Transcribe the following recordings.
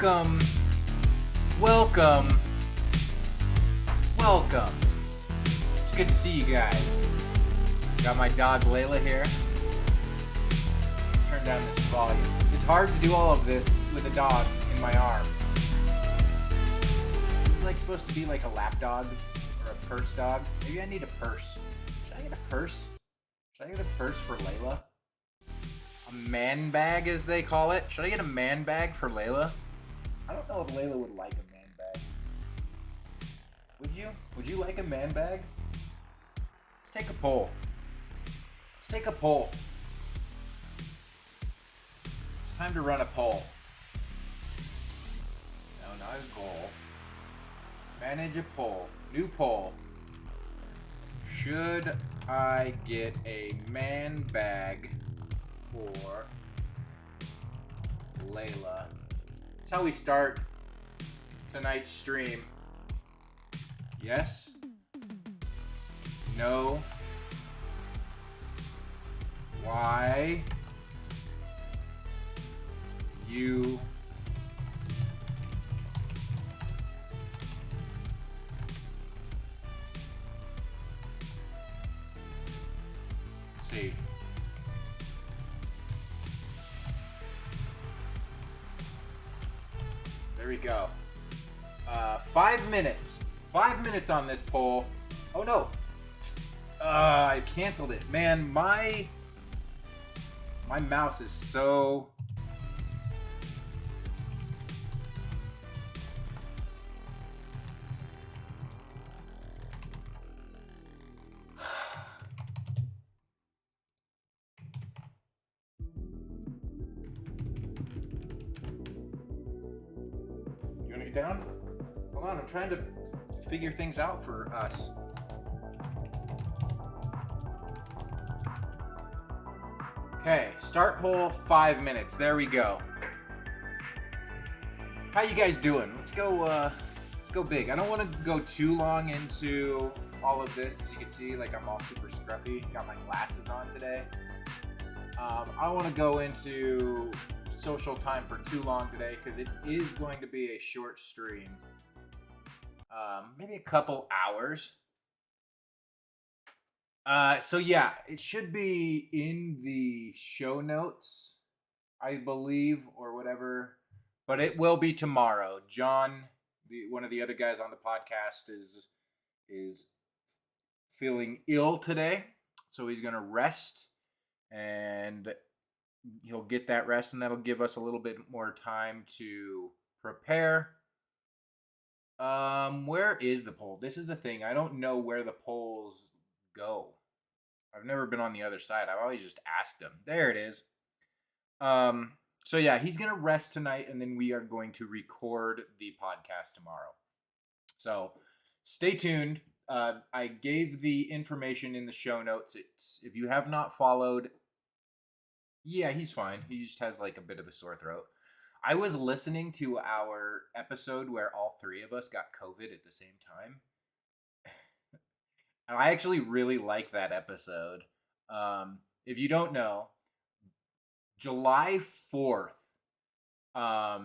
Welcome, welcome, welcome. It's good to see you guys. Got my dog Layla here. Turn down this volume. It's hard to do all of this with a dog in my arm. It's like supposed to be like a lap dog or a purse dog. Maybe I need a purse. Should I get a purse? Should I get a purse for Layla? A man bag, as they call it. Should I get a man bag for Layla? I don't know if Layla would like a man bag. Would you? Would you like a man bag? Let's take a poll. Let's take a poll. It's time to run a poll. No, not a goal. Manage a poll. New poll. Should I get a man bag for Layla? That's how we start tonight's stream. Yes? No? Why? You? Let's see. There we go. 5 minutes. 5 minutes on this poll. Oh no. I canceled it. Man, my mouse is so... You wanna get down? Hold on, I'm trying to figure things out for us. Okay, start poll 5 minutes. There we go. How you guys doing? Let's go big. I don't want to go too long into all of this. As you can see, like I'm all super scruffy. Got my glasses on today. I don't want to go into social time for too long today because it is going to be a short stream. Maybe a couple hours. So yeah, it should be in the show notes, I believe, or whatever. But it will be tomorrow. John, one of the other guys on the podcast, is feeling ill today, so he's gonna rest, and he'll get that rest, and that'll give us a little bit more time to prepare. Where is the poll? This is the thing. I don't know where the polls go. I've never been on the other side. I've always just asked him. There it is. So yeah, he's gonna rest tonight, and then we are going to record the podcast tomorrow. So stay tuned. I gave the information in the show notes. It's if you have not followed. Yeah, he's fine. He just has like a bit of a sore throat. I was listening to our episode where all three of us got COVID at the same time. And I actually really like that episode. If you don't know, July 4th, I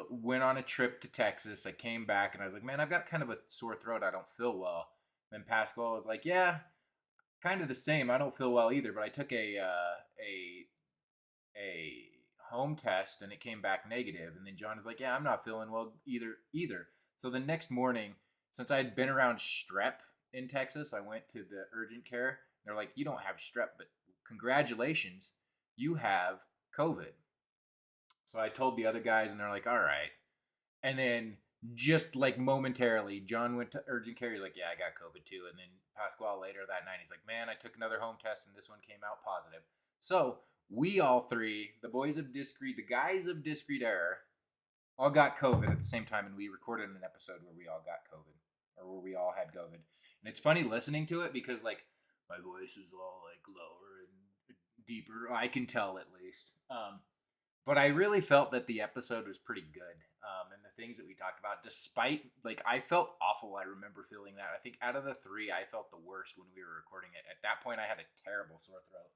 went on a trip to Texas. I came back and I was like, man, I've got kind of a sore throat. I don't feel well. Then Pascal was like, yeah, kind of the same. I don't feel well either, but I took a home test and it came back negative. And then John was like, yeah, I'm not feeling well either. So the next morning, since I had been around strep in Texas, I went to the urgent care. They're like, you don't have strep, but congratulations, you have COVID. So I told the other guys, and they're like, all right. And then just like momentarily, John went to urgent care. He's like, yeah, I got COVID too. And then Pasquale later that night, he's like, man, I took another home test, and this one came out positive. So we all three, the boys of Discreet, the guys of Discreet Error, all got COVID at the same time, and we recorded an episode where we all got COVID, or where we all had COVID. And it's funny listening to it because, like, my voice is all, like, lower and deeper. I can tell, at least. But I really felt that the episode was pretty good. And the things that we talked about, despite, like, I felt awful. I remember feeling that. I think out of the three, I felt the worst when we were recording it. At that point, I had a terrible sore throat.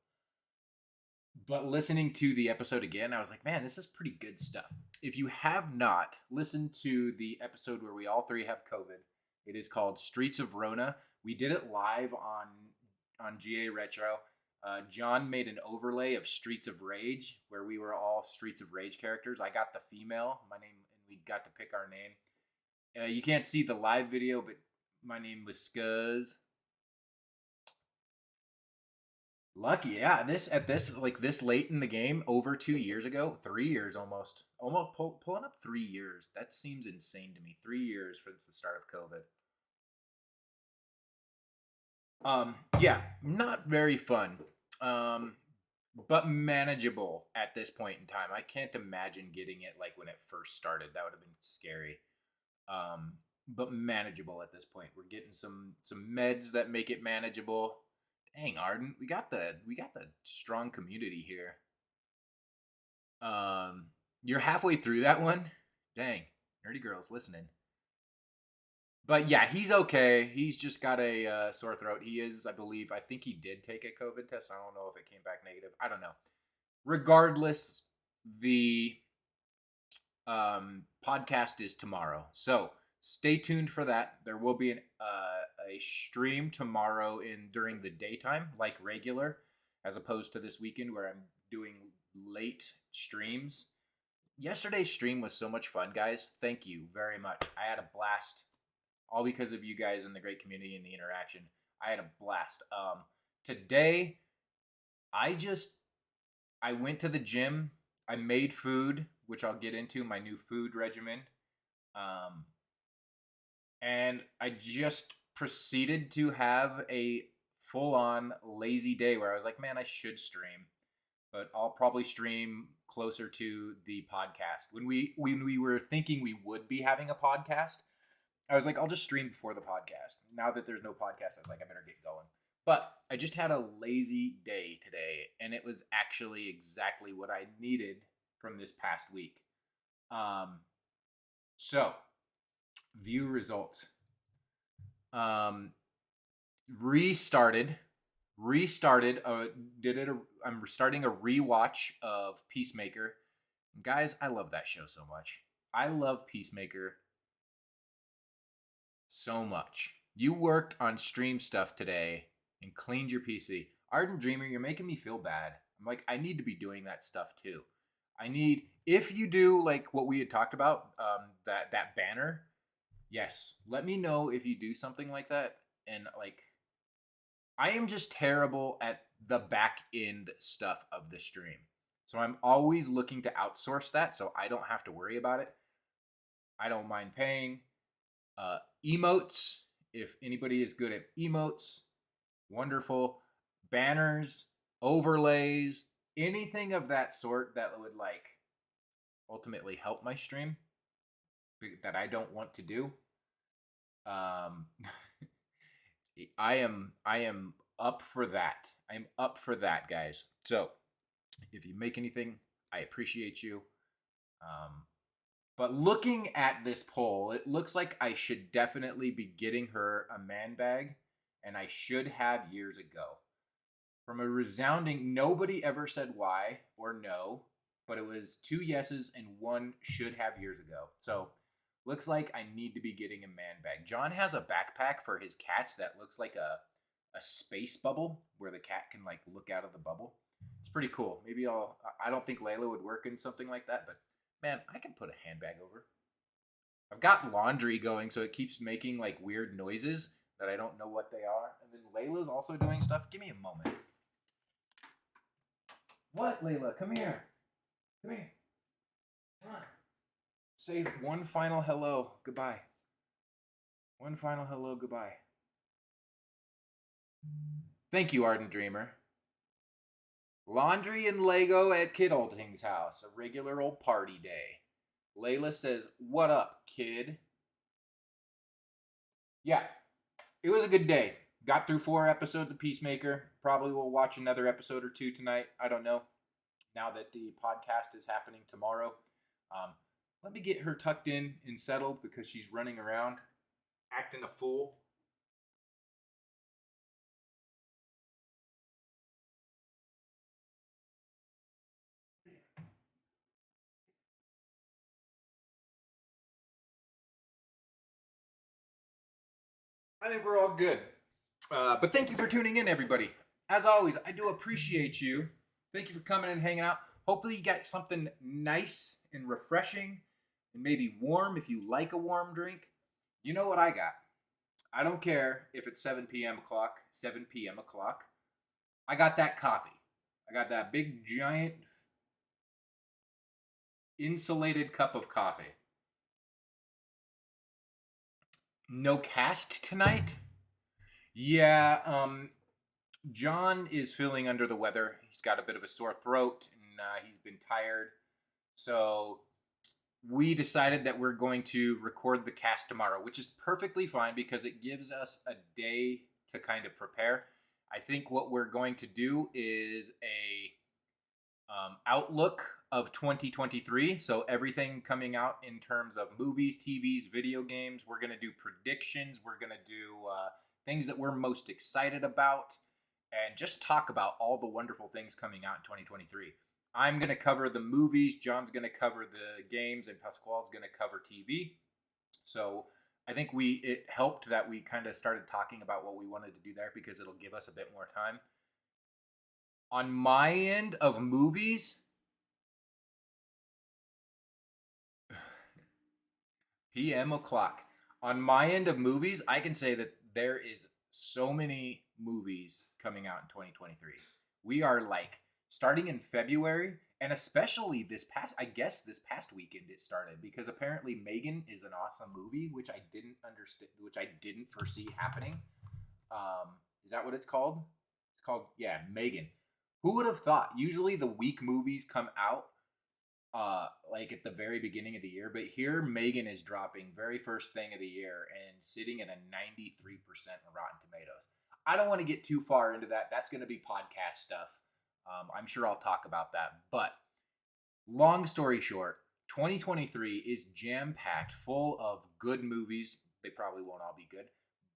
But listening to the episode again, I was like, man, this is pretty good stuff. If you have not listened to the episode where we all three have COVID, it is called Streets of Rona. We did it live on GA Retro. John made an overlay of Streets of Rage where we were all Streets of Rage characters. I got the female, my name, and we got to pick our name. You can't see the live video, but my name was Scuzz. Lucky, yeah. This late in the game, over 2 years ago, 3 years almost pulling up 3 years. That seems insane to me. 3 years since the start of COVID. Yeah, not very fun. But manageable at this point in time. I can't imagine getting it like when it first started. That would have been scary. But manageable at this point. We're getting some meds that make it manageable. Dang, Arden, we got the strong community here. You're halfway through that one. Dang, nerdy girl's listening. But yeah, he's okay. He's just got a sore throat. He is, I believe, I think he did take a COVID test. I don't know if it came back negative. I don't know. Regardless, the podcast is tomorrow, so stay tuned for that. There will be a stream tomorrow during the daytime, like regular, as opposed to this weekend where I'm doing late streams. Yesterday's stream was so much fun, guys. Thank you very much. I had a blast, all because of you guys and the great community and the interaction. I had a blast. Today, I went to the gym. I made food, which I'll get into my new food regimen. Um, and I just proceeded to have a full on lazy day where I was like, man, I should stream, but I'll probably stream closer to the podcast. When we were thinking we would be having a podcast, I was like, I'll just stream before the podcast. Now that there's no podcast, I was like, I better get going. But I just had a lazy day today, and it was actually exactly what I needed from this past week. Um, so view results. Um, restarted, restarted. Did it? I'm starting a rewatch of Peacemaker. Guys, I love that show so much. I love Peacemaker so much. You worked on stream stuff today and cleaned your PC. Ardent Dreamer, you're making me feel bad. I'm like, I need to be doing that stuff too. I need, if you do like what we had talked about, that banner. Yes, let me know if you do something like that. And like, I am just terrible at the back end stuff of the stream, so I'm always looking to outsource that so I don't have to worry about it. I don't mind paying. Emotes, if anybody is good at emotes, wonderful. Banners, overlays, anything of that sort that would like ultimately help my stream that I don't want to do. Um, I am up for that. I'm up for that, guys. So if you make anything, I appreciate you. Um, But looking at this poll, it looks like I should definitely be getting her a man bag, and I should have years ago. From a resounding nobody ever said why or no, but it was 2 yeses and one should have years ago. So looks like I need to be getting a man bag. John has a backpack for his cats that looks like a space bubble where the cat can like look out of the bubble. It's pretty cool. Maybe I don't think Layla would work in something like that, but man, I can put a handbag over. I've got laundry going, so it keeps making like weird noises that I don't know what they are. And then Layla's also doing stuff. Give me a moment. What, Layla? Come here. Come here. Come on. Say one final hello. Goodbye. One final hello. Goodbye. Thank you, Ardent Dreamer. Laundry and Lego at Kid Olding's house. A regular old party day. Layla says, "What up, kid?" Yeah, it was a good day. Got through 4 episodes of Peacemaker. Probably will watch another episode or two tonight. I don't know. Now that the podcast is happening tomorrow. Let me get her tucked in and settled because she's running around acting a fool. I think we're all good. But thank you for tuning in, everybody. As always, I do appreciate you. Thank you for coming and hanging out. Hopefully, you got something nice and refreshing and maybe warm if you like a warm drink. You know what I got? I don't care if it's 7 p.m. o'clock. I got that coffee. I got that big, giant, insulated cup of coffee. No cast tonight? Yeah, John is feeling under the weather. He's got a bit of a sore throat and he's been tired. So we decided that we're going to record the cast tomorrow, which is perfectly fine because it gives us a day to kind of prepare. I think what we're going to do is a outlook of 2023. So everything coming out in terms of movies, TVs, video games. We're going to do predictions. We're going to do things that we're most excited about and just talk about all the wonderful things coming out in 2023. I'm going to cover the movies. John's going to cover the games, and Pasquale's going to cover TV. So I think it helped that we kind of started talking about what we wanted to do there because it'll give us a bit more time. On my end of movies, PM o'clock. On my end of movies, I can say that there is so many movies coming out in 2023. We are like starting in February, and especially this past weekend it started because apparently Megan is an awesome movie, which I didn't understand, which I didn't foresee happening. Is that what it's called? It's called, yeah, Megan. Who would have thought? Usually the weak movies come out like at the very beginning of the year, but here Megan is dropping very first thing of the year and sitting at a 93% on Rotten Tomatoes. I don't want to get too far into that. That's going to be podcast stuff. I'm sure I'll talk about that. But long story short, 2023 is jam-packed full of good movies. They probably won't all be good,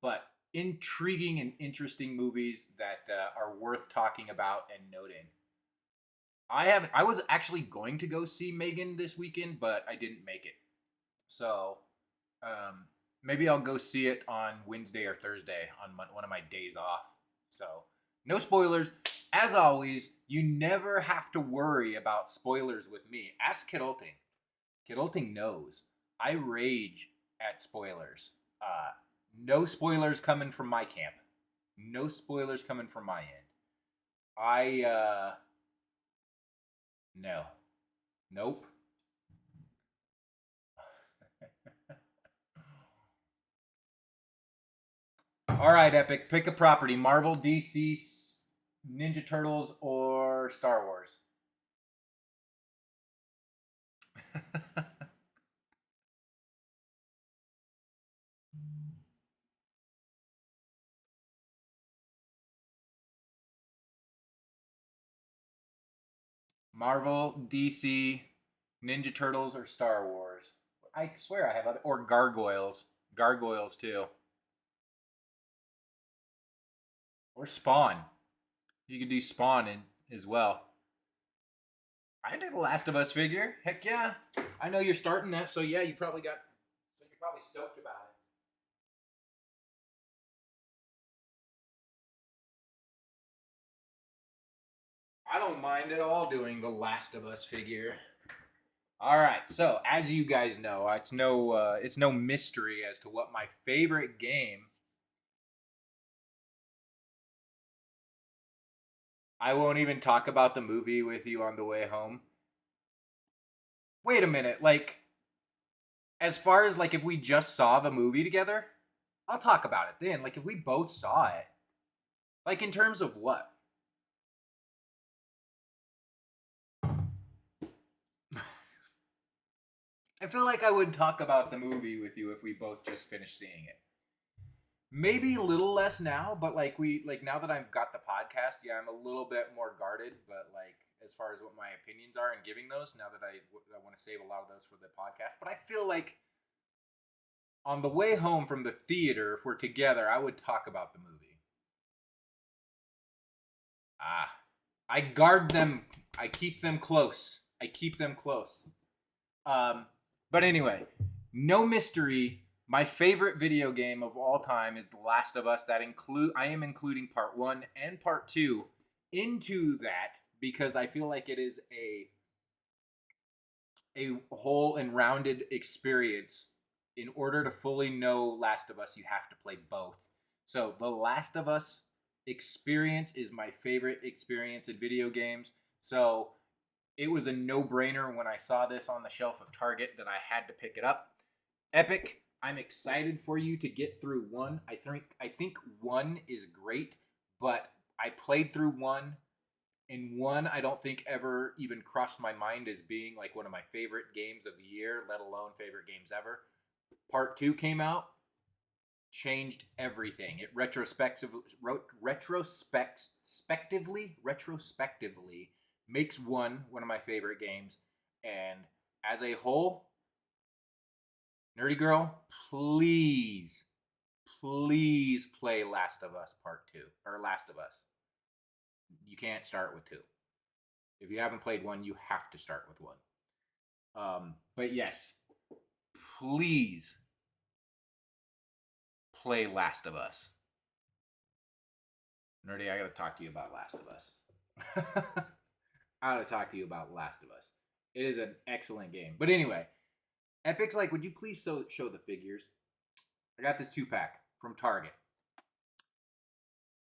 but intriguing and interesting movies that are worth talking about and noting. I was actually going to go see Megan this weekend, but I didn't make it. So maybe I'll go see it on Wednesday or Thursday on one of my days off. So no spoilers. As always, you never have to worry about spoilers with me. Ask Kid Olting. Kid Olting knows. I rage at spoilers. No spoilers coming from my camp. No spoilers coming from my end. No. Nope. All right, Epic. Pick a property. Marvel, DC, Ninja Turtles, or Star Wars. Marvel, DC, Ninja Turtles, or Star Wars. I swear I have other, or Gargoyles. Gargoyles too. Or Spawn. You could do Spawn as well. I did the Last of Us figure. Heck yeah. I know you're starting that, so yeah, you're probably stoked about it. I don't mind at all doing the Last of Us figure. All right, so as you guys know, it's no mystery as to what my favorite game. I won't even talk about the movie with you on the way home. Wait a minute, like as far as like if we just saw the movie together, I'll talk about it then. Like if we both saw it. Like in terms of what? I feel like I would talk about the movie with you if we both just finished seeing it. Maybe a little less now, but like now that I've got the podcast, yeah, I'm a little bit more guarded. But like as far as what my opinions are and giving those, now that I want to save a lot of those for the podcast. But I feel like on the way home from the theater, if we're together, I would talk about the movie. I guard them. I keep them close. But anyway, no mystery. My favorite video game of all time is The Last of Us. I am including part 1 and part 2 into that because I feel like it is a whole and rounded experience. In order to fully know Last of Us, you have to play both. So, The Last of Us experience is my favorite experience in video games. So, it was a no-brainer when I saw this on the shelf of Target that I had to pick it up. Epic, I'm excited for you to get through 1. I think 1 is great, but I played through 1, and 1 I don't think ever even crossed my mind as being like one of my favorite games of the year, let alone favorite games ever. Part 2 came out, changed everything. It retrospectively makes 1 of my favorite games, and as a whole, Nerdy Girl, please play Last of Us Part 2 or Last of Us. You can't start with 2. If you haven't played 1, you have to start with 1. But yes, please play Last of Us. Nerdy, I gotta talk to you about Last of Us. I gotta talk to you about Last of Us. It is an excellent game. But anyway, Epic's like, would you please show the figures? I got this 2-pack from Target.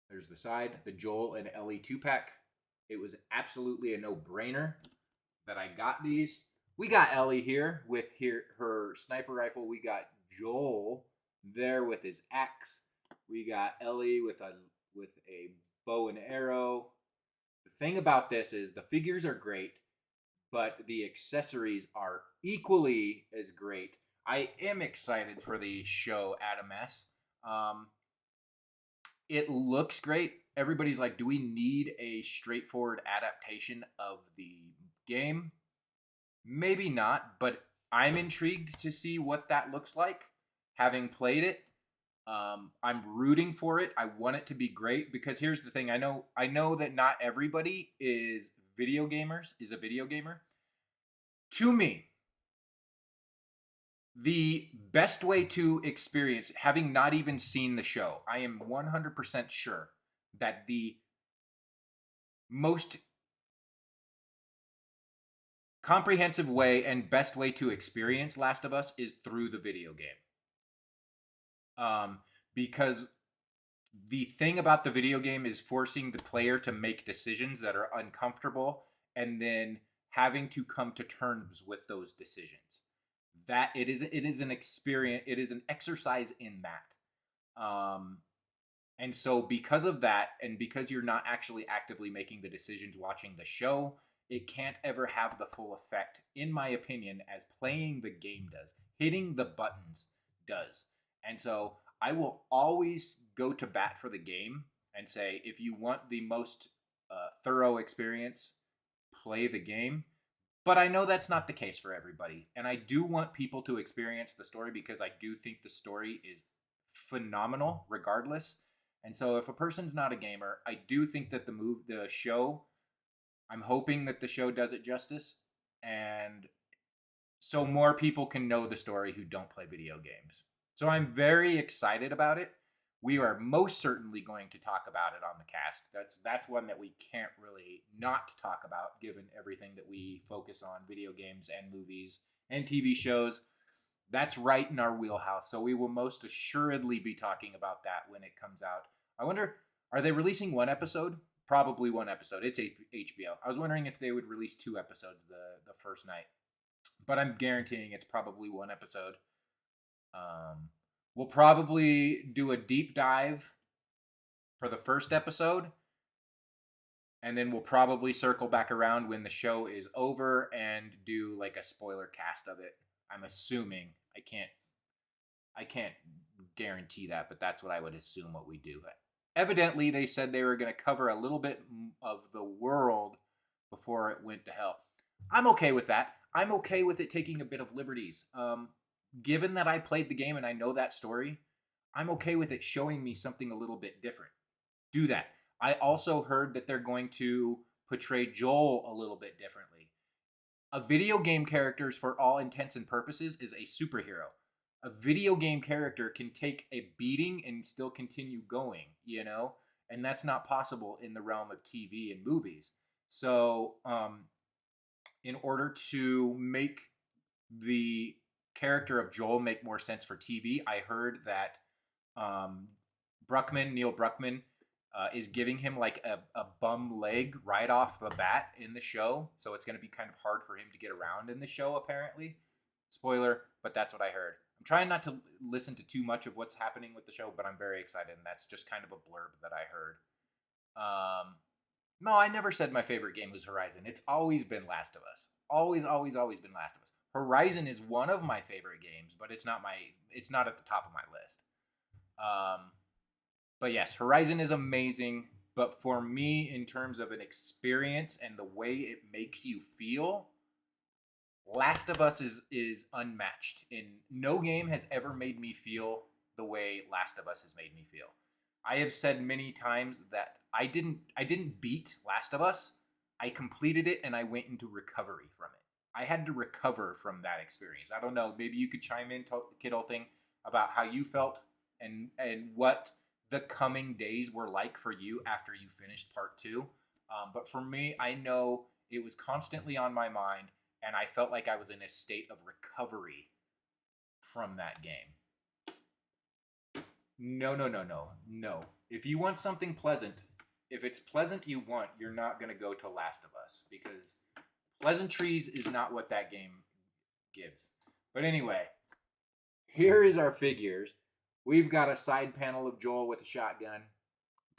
There's the side, the Joel and Ellie 2-pack. It was absolutely a no-brainer that I got these. We got Ellie here with her sniper rifle. We got Joel there with his axe. We got Ellie with a bow and arrow. The thing about this is the figures are great, but the accessories are equally as great. I am excited for the show Adam S. It looks great. Everybody's like, do we need a straightforward adaptation of the game? Maybe not, but I'm intrigued to see what that looks like, having played it. I'm rooting for it. I want it to be great because here's the thing. I know that not everybody is a video gamer. To me, the best way to experience, having not even seen the show, I am 100% sure that the most comprehensive way and best way to experience Last of Us is through the video game. Because the thing about the video game is forcing the player to make decisions that are uncomfortable and then having to come to terms with those decisions. That it is an experience, it is an exercise in that. And so because of that, and because you're not actually actively making the decisions watching the show, it can't ever have the full effect, in my opinion, as playing the game does. Hitting the buttons does. And so I will always go to bat for the game and say, if you want the most thorough experience, play the game. But I know that's not the case for everybody. And I do want people to experience the story because I do think the story is phenomenal regardless. And so if a person's not a gamer, I do think that the show, I'm hoping that the show does it justice. And so more people can know the story who don't play video games. So I'm very excited about it. We are most certainly going to talk about it on the cast. That's one that we can't really not talk about, given everything that we focus on, video games and movies and TV shows. That's right in our wheelhouse. So we will most assuredly be talking about that when it comes out. I wonder, are they releasing 1 episode? Probably 1 episode. It's HBO. I was wondering if they would release 2 episodes the first night. But I'm guaranteeing it's probably 1 episode. We'll probably do a deep dive for the first episode, and then we'll probably circle back around when the show is over and do like a spoiler cast of it. I'm assuming. I can't guarantee that, but that's what I would assume what we do. Evidently, they said they were going to cover a little bit of the world before it went to hell. I'm okay with that. I'm okay with it taking a bit of liberties. Given that I played the game and I know that story, I'm okay with it showing me something a little bit different. Do that. I also heard that they're going to portray Joel a little bit differently. A video game character, for all intents and purposes, is a superhero. a video game character can take a beating and still continue going, you know? And that's not possible in the realm of TV and movies. So, in order to make the character of Joel make more sense for TV, I heard that um, Neil Bruckman, is giving him like a bum leg right off the bat in the show. So it's going to be kind of hard for him to get around in the show, apparently. Spoiler, but that's what I heard. I'm trying not to listen to too much of what's happening with the show, but I'm very excited, and that's just kind of a blurb that I heard. No, I never said my favorite game was Horizon. It's always been Last of Us. Always, always, always been Last of Us. Horizon is one of my favorite games, but it's not at the top of my list. But yes, Horizon is amazing. But for me, in terms of an experience and the way it makes you feel, Last of Us is unmatched. And no game has ever made me feel the way Last of Us has made me feel. I have said many times that I didn't beat Last of Us. I completed it and I went into recovery from it. I had to recover from that experience. I don't know. Maybe you could chime in, Kidulting, about how you felt and what the coming days were like for you after you finished part two. But for me, I know it was constantly on my mind, and I felt like I was in a state of recovery from that game. No, no, no, no, no. If you want something pleasant, if it's pleasant you want, you're not going to go to Last of Us, because pleasantries is not what that game gives. But anyway, here is our figures. We've got a side panel of Joel with a shotgun.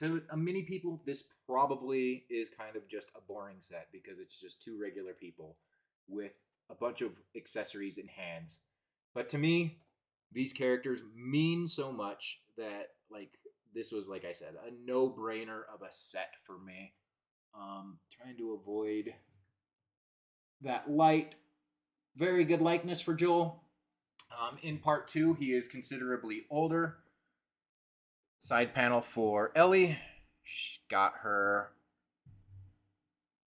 To many people, this probably is kind of just a boring set because it's just two regular people with a bunch of accessories and hands. But to me, these characters mean so much that, like, this was, like I said, a no-brainer of a set for me. Trying to avoid that light. Very good likeness for Joel. In part two, he is considerably older. Side panel for Ellie. She's got her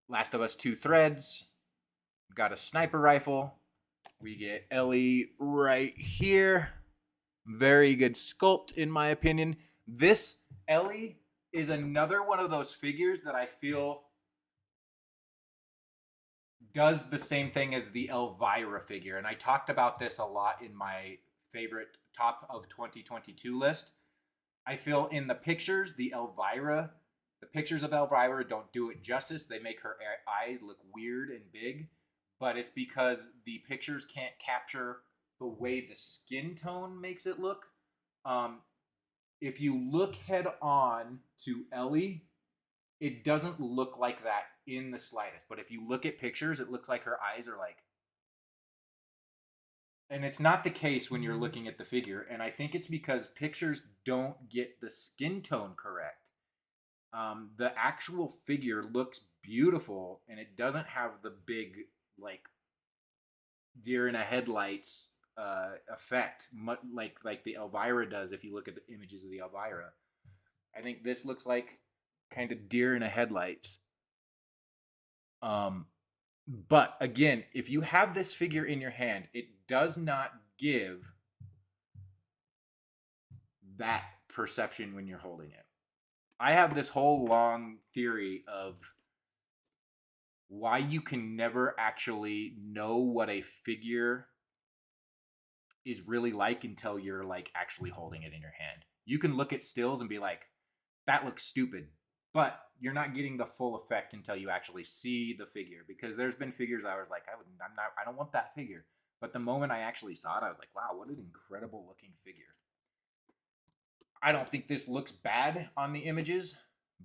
Last of Us 2 threads. Got a sniper rifle. We get Ellie right here. Very good sculpt, in my opinion. This Ellie is another one of those figures that I feel does the same thing as the Elvira figure. And I talked about this a lot in my favorite top of 2022 list. I feel in the pictures, the pictures of Elvira don't do it justice. They make her eyes look weird and big, but it's because the pictures can't capture the way the skin tone makes it look. If you look head on to Ellie, it doesn't look like that in the slightest. But if you look at pictures, it looks like her eyes are like... And it's not the case when you're looking at the figure. And I think it's because pictures don't get the skin tone correct. The actual figure looks beautiful, and it doesn't have the big, like, deer in a headlights effect, like the Elvira does if you look at the images of the Elvira. I think this looks like kind of deer in a headlights. But again, if you have this figure in your hand, it does not give that perception when you're holding it. I have this whole long theory of why you can never actually know what a figure is really like until you're like actually holding it in your hand. You can look at stills and be like, that looks stupid, but you're not getting the full effect until you actually see the figure. Because there's been figures I was like, I don't want that figure. But the moment I actually saw it, I was like, wow, what an incredible looking figure. I don't think this looks bad on the images,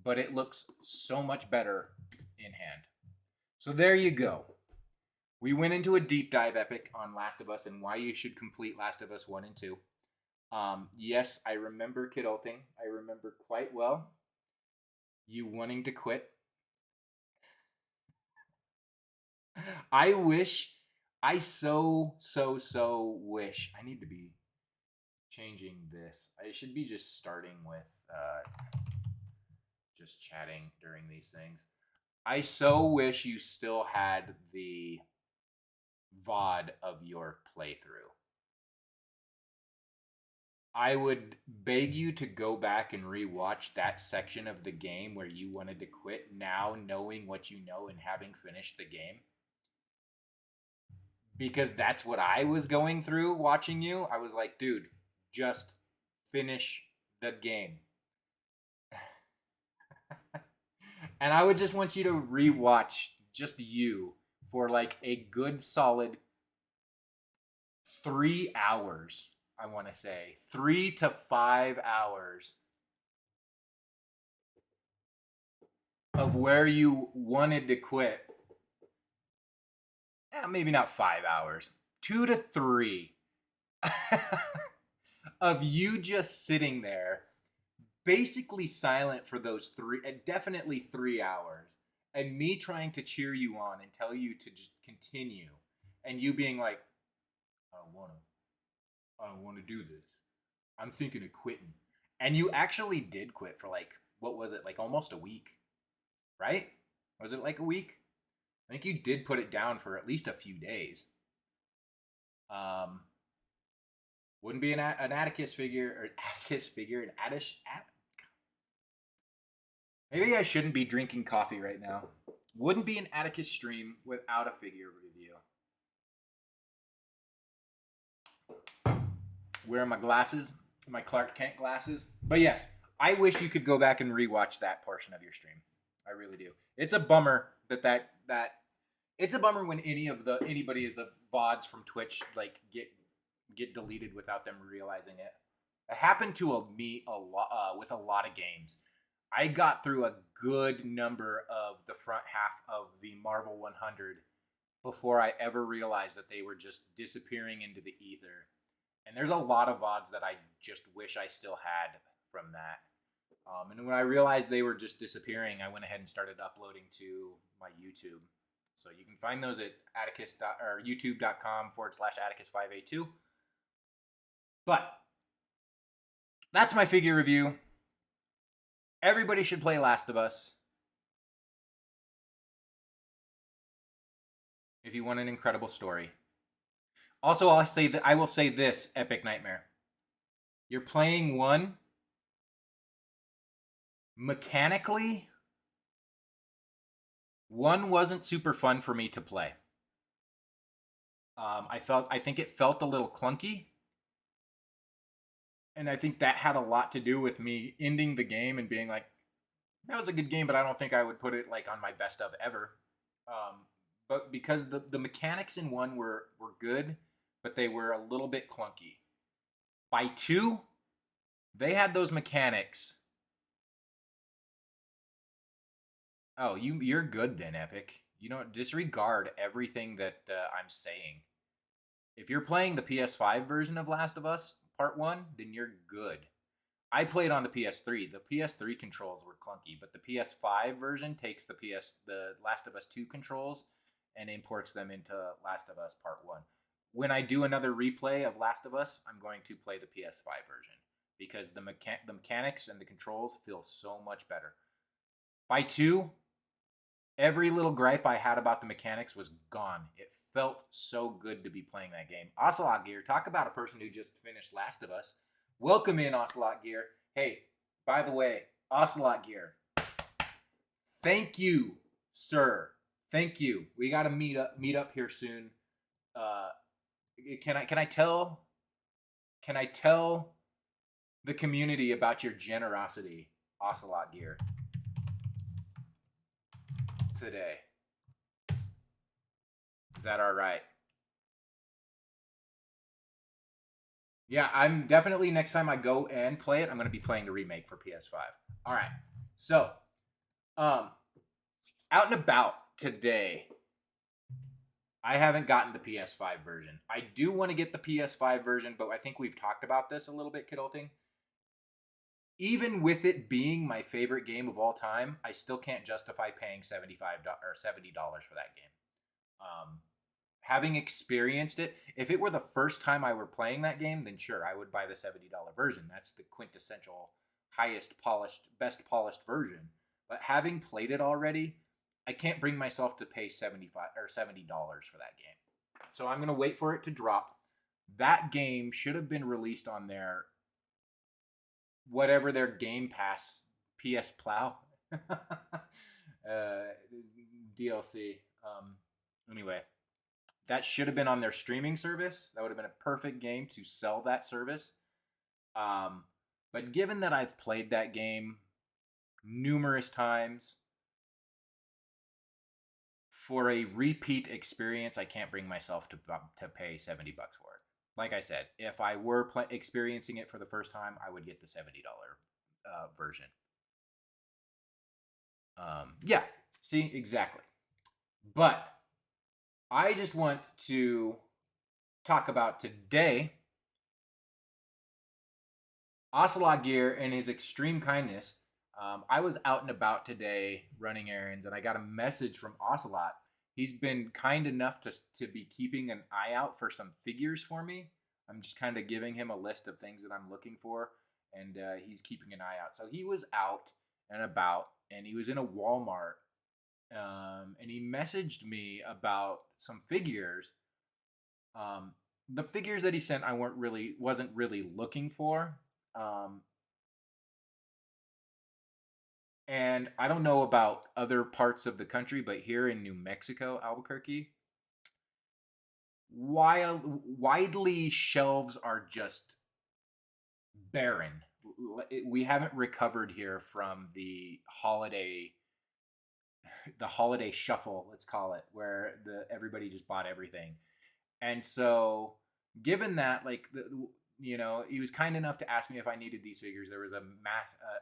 but it looks so much better in hand. So there you go. We went into a deep dive epic on Last of Us and why you should complete Last of Us 1 and 2. Yes, I remember Kidulting. I remember quite well you wanting to quit. I wish, I so wish, I need to be changing this. I should be just starting with just chatting during these things. I so wish you still had the VOD of your playthrough. I would beg you to go back and rewatch that section of the game where you wanted to quit now, knowing what you know and having finished the game. Because that's what I was going through watching you. I was like, dude, just finish the game. And I would just want you to rewatch just you for like a good solid 3 hours. I want to say 3 to 5 hours of where you wanted to quit. Maybe not 5 hours, 2 to 3 of you just sitting there, basically silent for those definitely 3 hours, and me trying to cheer you on and tell you to just continue, and you being like, I don't want to do this. I'm thinking of quitting. And you actually did quit for like, what was it, like almost a week, right? Was it like a week? I think you did put it down for at least a few days. Wouldn't be an Atticus figure, an Attish. Maybe I shouldn't be drinking coffee right now. Wouldn't be an Atticus stream without a figure review. Wearing my glasses, my Clark Kent glasses. But yes, I wish you could go back and rewatch that portion of your stream. I really do. It's a bummer that it's a bummer when anybody is the VODs from Twitch like get deleted without them realizing it. It happened to me a lot with a lot of games. I got through a good number of the front half of the Marvel 100 before I ever realized that they were just disappearing into the ether. And there's a lot of VODs that I just wish I still had from that. And when I realized they were just disappearing, I went ahead and started uploading to my YouTube. So you can find those at youtube.com/Atticus582. But that's my figure review. Everybody should play Last of Us if you want an incredible story. Also, I will say this, Epic Nightmare. You're playing one. Mechanically, one wasn't super fun for me to play. I think it felt a little clunky. And I think that had a lot to do with me ending the game and being like, that was a good game, but I don't think I would put it like on my best of ever. But because the mechanics in one were good, but they were a little bit clunky. By 2, they had those mechanics. Oh, you're good then, Epic. You know, disregard everything that I'm saying. If you're playing the PS5 version of Last of Us Part 1, then you're good. I played on the PS3. The PS3 controls were clunky, but the PS5 version takes the Last of Us 2 controls and imports them into Last of Us Part 1. When I do another replay of Last of Us, I'm going to play the PS5 version because the mechanics and the controls feel so much better. By 2, every little gripe I had about the mechanics was gone. It felt so good to be playing that game. Ocelot Gear, talk about a person who just finished Last of Us. Welcome in, Ocelot Gear. Hey, by the way, Ocelot Gear, thank you, sir. Thank you. We got to meet up here soon. Can I tell the community about your generosity, Ocelot Gear, today? Is that all right? Yeah, I'm definitely, next time I go and play it, I'm going to be playing the remake for PS5. All right. So, out and about today, I haven't gotten the PS5 version. I do want to get the PS5 version, but I think we've talked about this a little bit, Kidulting. Even with it being my favorite game of all time, I still can't justify paying $75 or $70 for that game. Having experienced it, if it were the first time I were playing that game, then sure, I would buy the $70 version. That's the quintessential, highest polished, best polished version. But having played it already, I can't bring myself to pay $70 for that game. So I'm going to wait for it to drop. That game should have been released on there whatever their Game Pass PS Plow DLC. Anyway, that should have been on their streaming service. That would have been a perfect game to sell that service. Um, but given that I've played that game numerous times, for a repeat experience, I can't bring myself to pay $70 for it. Like I said, if I were experiencing it for the first time, I would get the $70 version. Yeah, see, exactly. But I just want to talk about today Ocelot Gear and his extreme kindness. I was out and about today running errands, and I got a message from Ocelot. He's been kind enough to be keeping an eye out for some figures for me. I'm just kind of giving him a list of things that I'm looking for, and he's keeping an eye out. So he was out and about, and he was in a Walmart, and he messaged me about some figures. The figures that he sent, I wasn't really looking for. Um, and I don't know about other parts of the country, but here in New Mexico, Albuquerque, widely shelves are just barren. We haven't recovered here from the holiday shuffle, let's call it, where everybody just bought everything. And so, given that, he was kind enough to ask me if I needed these figures. There was a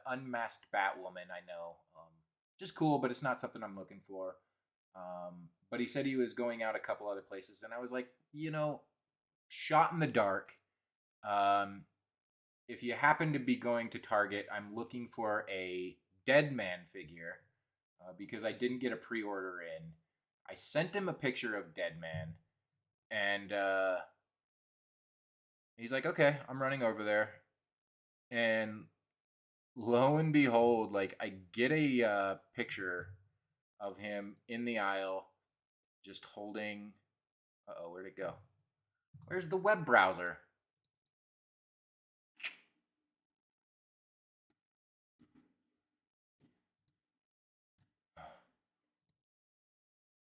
unmasked Batwoman, I know, just cool, but it's not something I'm looking for. But he said he was going out a couple other places, and I was like, shot in the dark. If you happen to be going to Target, I'm looking for a Deadman figure because I didn't get a pre-order in. I sent him a picture of Deadman, and he's like, okay, I'm running over there. And lo and behold, I get a picture of him in the aisle just holding. Uh-oh, where'd it go? Where's the web browser?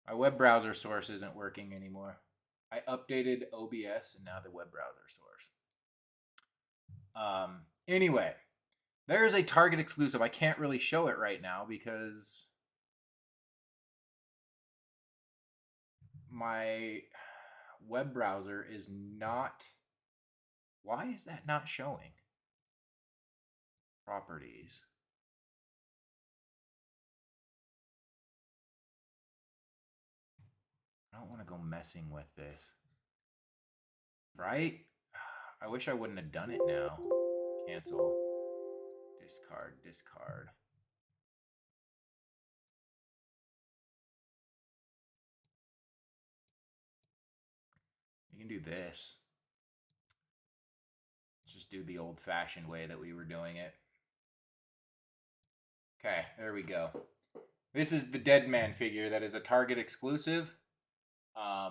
My web browser source isn't working anymore. I updated OBS and now the web browser source. Anyway, there's a Target exclusive. I can't really show it right now because my web browser is not. Why is that not showing? Properties. I don't want to go messing with this. Right? I wish I wouldn't have done it now. Cancel. Discard. You can do this. Let's just do the old-fashioned way that we were doing it. Okay, there we go. This is the Deadman figure that is a Target exclusive. I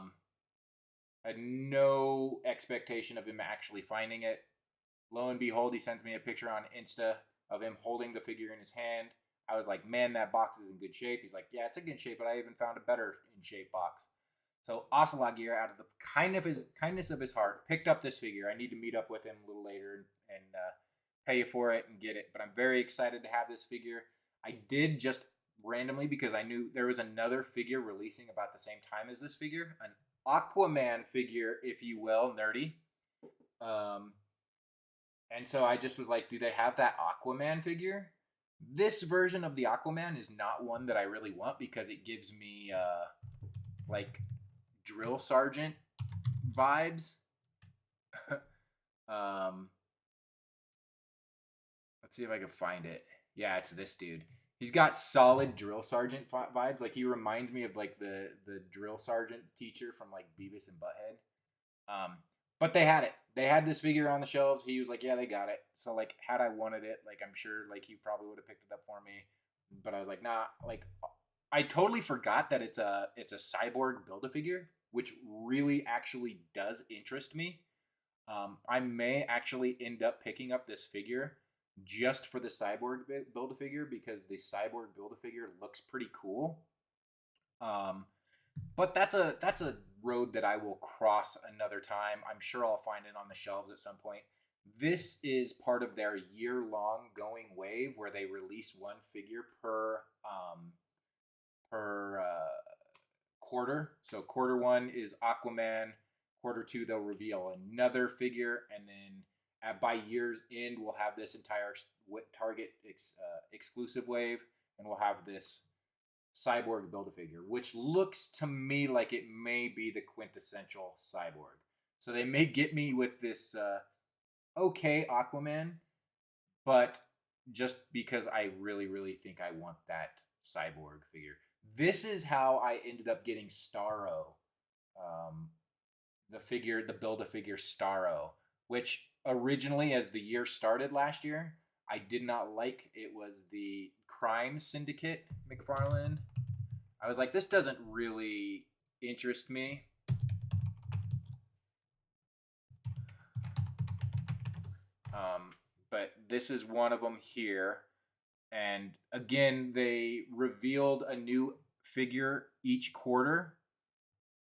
had no expectation of him actually finding it. Lo and behold, he sends me a picture on Insta of him holding the figure in his hand. I was like, man, that box is in good shape. He's like, yeah, it's in good shape, but I even found a better in shape box. So Ocelot Gear, out of the kindness of his heart, picked up this figure. I need to meet up with him a little later and pay for it and get it. But I'm very excited to have this figure. I did just randomly because I knew there was another figure releasing about the same time as this figure, an Aquaman figure, if you will, nerdy. And so I just was like, do they have that Aquaman figure? This version of the Aquaman is not one that I really want because it gives me drill sergeant vibes. Let's see if I can find it. Yeah, it's this dude. He's got solid drill sergeant vibes. Like, he reminds me of the drill sergeant teacher from Beavis and Butthead. But they had it. They had this figure on the shelves. He was like, yeah, they got it. So had I wanted it, I'm sure he probably would have picked it up for me. But I was like, nah. I totally forgot that it's a cyborg Build-A-Figure, which really actually does interest me. I may actually end up picking up this figure just for the Cyborg Build-A-Figure because the Cyborg Build-A-Figure looks pretty cool. But that's a road that I will cross another time. I'm sure I'll find it on the shelves at some point. This is part of their year-long going wave where they release one figure per quarter. So quarter one is Aquaman. Quarter two they'll reveal another figure, and then by year's end we'll have this entire Target exclusive wave, and we'll have this Cyborg Build-A-Figure, which looks to me like it may be the quintessential Cyborg. So they may get me with this okay Aquaman, but just because I really, really think I want that Cyborg figure. This is how I ended up getting Starro, the Build-A-Figure Starro, which originally, as the year started last year, I did not like. It was the Crime Syndicate McFarlane. I was like, this doesn't really interest me. But this is one of them here. And again, they revealed a new figure each quarter.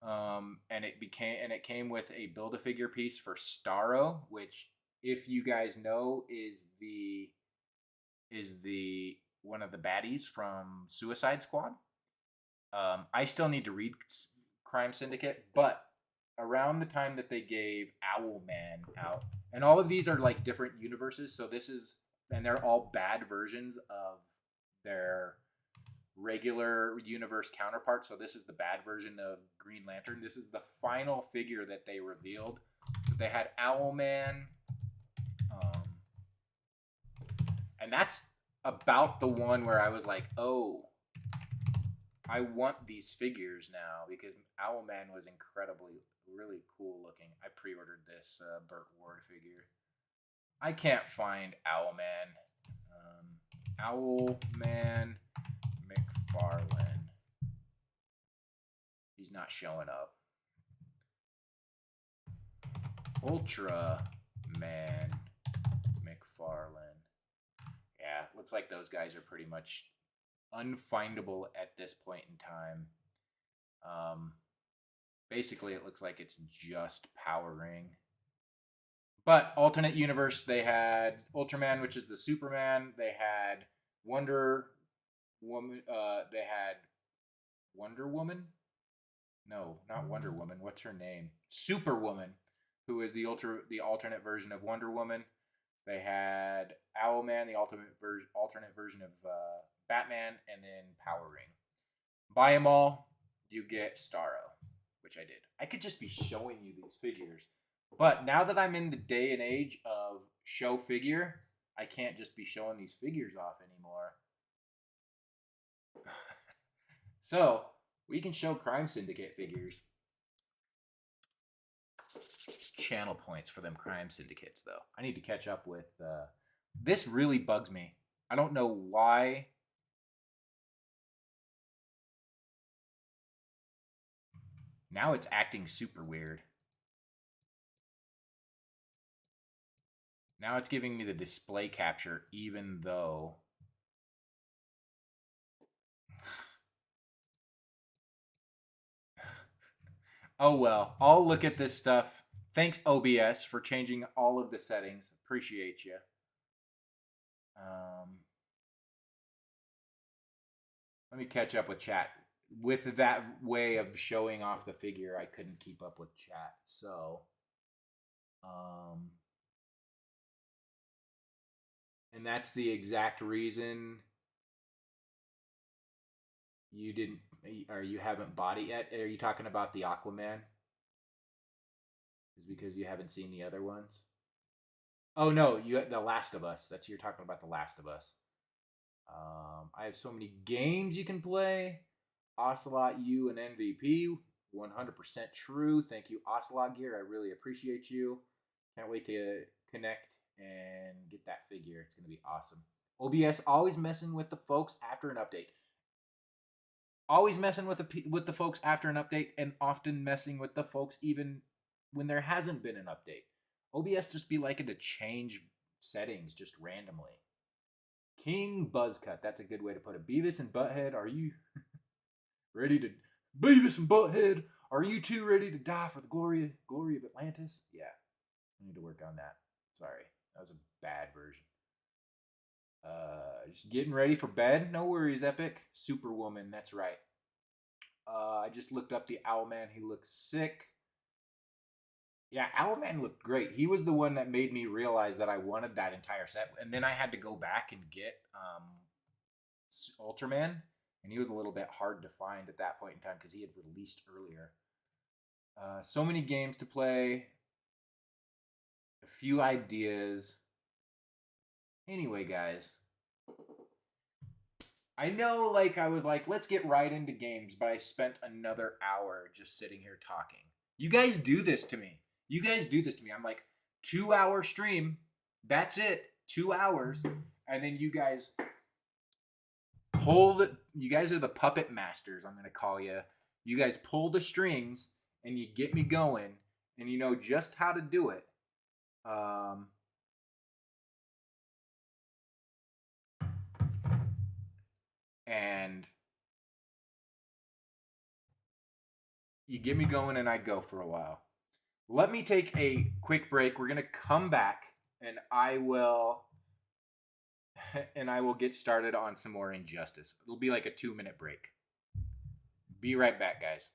And it came with a Build-A-Figure piece for Starro, which, if you guys know, is the one of the baddies from Suicide Squad. I still need to read Crime Syndicate, but around the time that they gave Owlman out, and all of these are like different universes, so they're all bad versions of their regular universe counterparts. So this is the bad version of Green Lantern. This is the final figure that they revealed. They had Owlman, and that's about the one where I was like, oh, I want these figures now, because Owlman was really cool looking. I pre-ordered this Burt Ward figure. I can't find Owlman. Owlman McFarlane. He's not showing up. Ultraman McFarlane. Yeah, looks like those guys are pretty much unfindable at this point in time. Basically, it looks like it's just Power Ring. But alternate universe, they had Ultraman, which is the Superman. They had Wonder Woman. They had Wonder Woman. No, not Wonder Woman. What's her name? Superwoman, who is the alternate version of Wonder Woman. They had Owlman, the alternate version of Batman, and then Power Ring. Buy them all, you get Starro, which I did. I could just be showing you these figures, but now that I'm in the day and age of show figure, I can't just be showing these figures off anymore. So we can show Crime Syndicate figures. Channel points for them Crime Syndicates, though. I need to catch up with. This really bugs me. I don't know why. Now it's acting super weird. Now it's giving me the display capture, even though. Oh well, I'll look at this stuff. Thanks, OBS, for changing all of the settings. Appreciate you. Let me catch up with chat. With that way of showing off the figure, I couldn't keep up with chat. So, and that's the exact reason you didn't, or you haven't bought it yet. Are you talking about the Aquaman? Is because you haven't seen the other ones? Oh no, The Last of Us. You're talking about The Last of Us. I have so many games you can play. Ocelot, you an MVP. 100% true. Thank you, Ocelot Gear. I really appreciate you. Can't wait to connect and get that figure. It's going to be awesome. OBS always messing with the folks after an update. Always messing with the folks after an update, and often messing with the folks even when there hasn't been an update. OBS just be liking to change settings just randomly. King Buzzcut. That's a good way to put it. Beavis and Butthead, are you ready to... Beavis and Butthead, are you two ready to die for the glory of Atlantis? Yeah, I need to work on that. Sorry, that was a bad version. Just getting ready for bed. No worries, Epic. Superwoman, that's right. I just looked up the Owlman. He looks sick. Yeah, Owlman looked great. He was the one that made me realize that I wanted that entire set. And then I had to go back and get Ultraman. And he was a little bit hard to find at that point in time because he had released earlier. So many games to play. A few ideas. Anyway, guys. I know, like, I was like, let's get right into games, but I spent another hour just sitting here talking. You guys do this to me. I'm like, 2-hour stream. That's it. 2 hours. And then you guys you guys are the puppet masters, I'm going to call you. You guys pull the strings and you get me going and you know just how to do it. And you get me going and I go for a while. Let me take a quick break. We're going to come back and I will get started on some more Injustice. It'll be like a 2-minute break. Be right back, guys.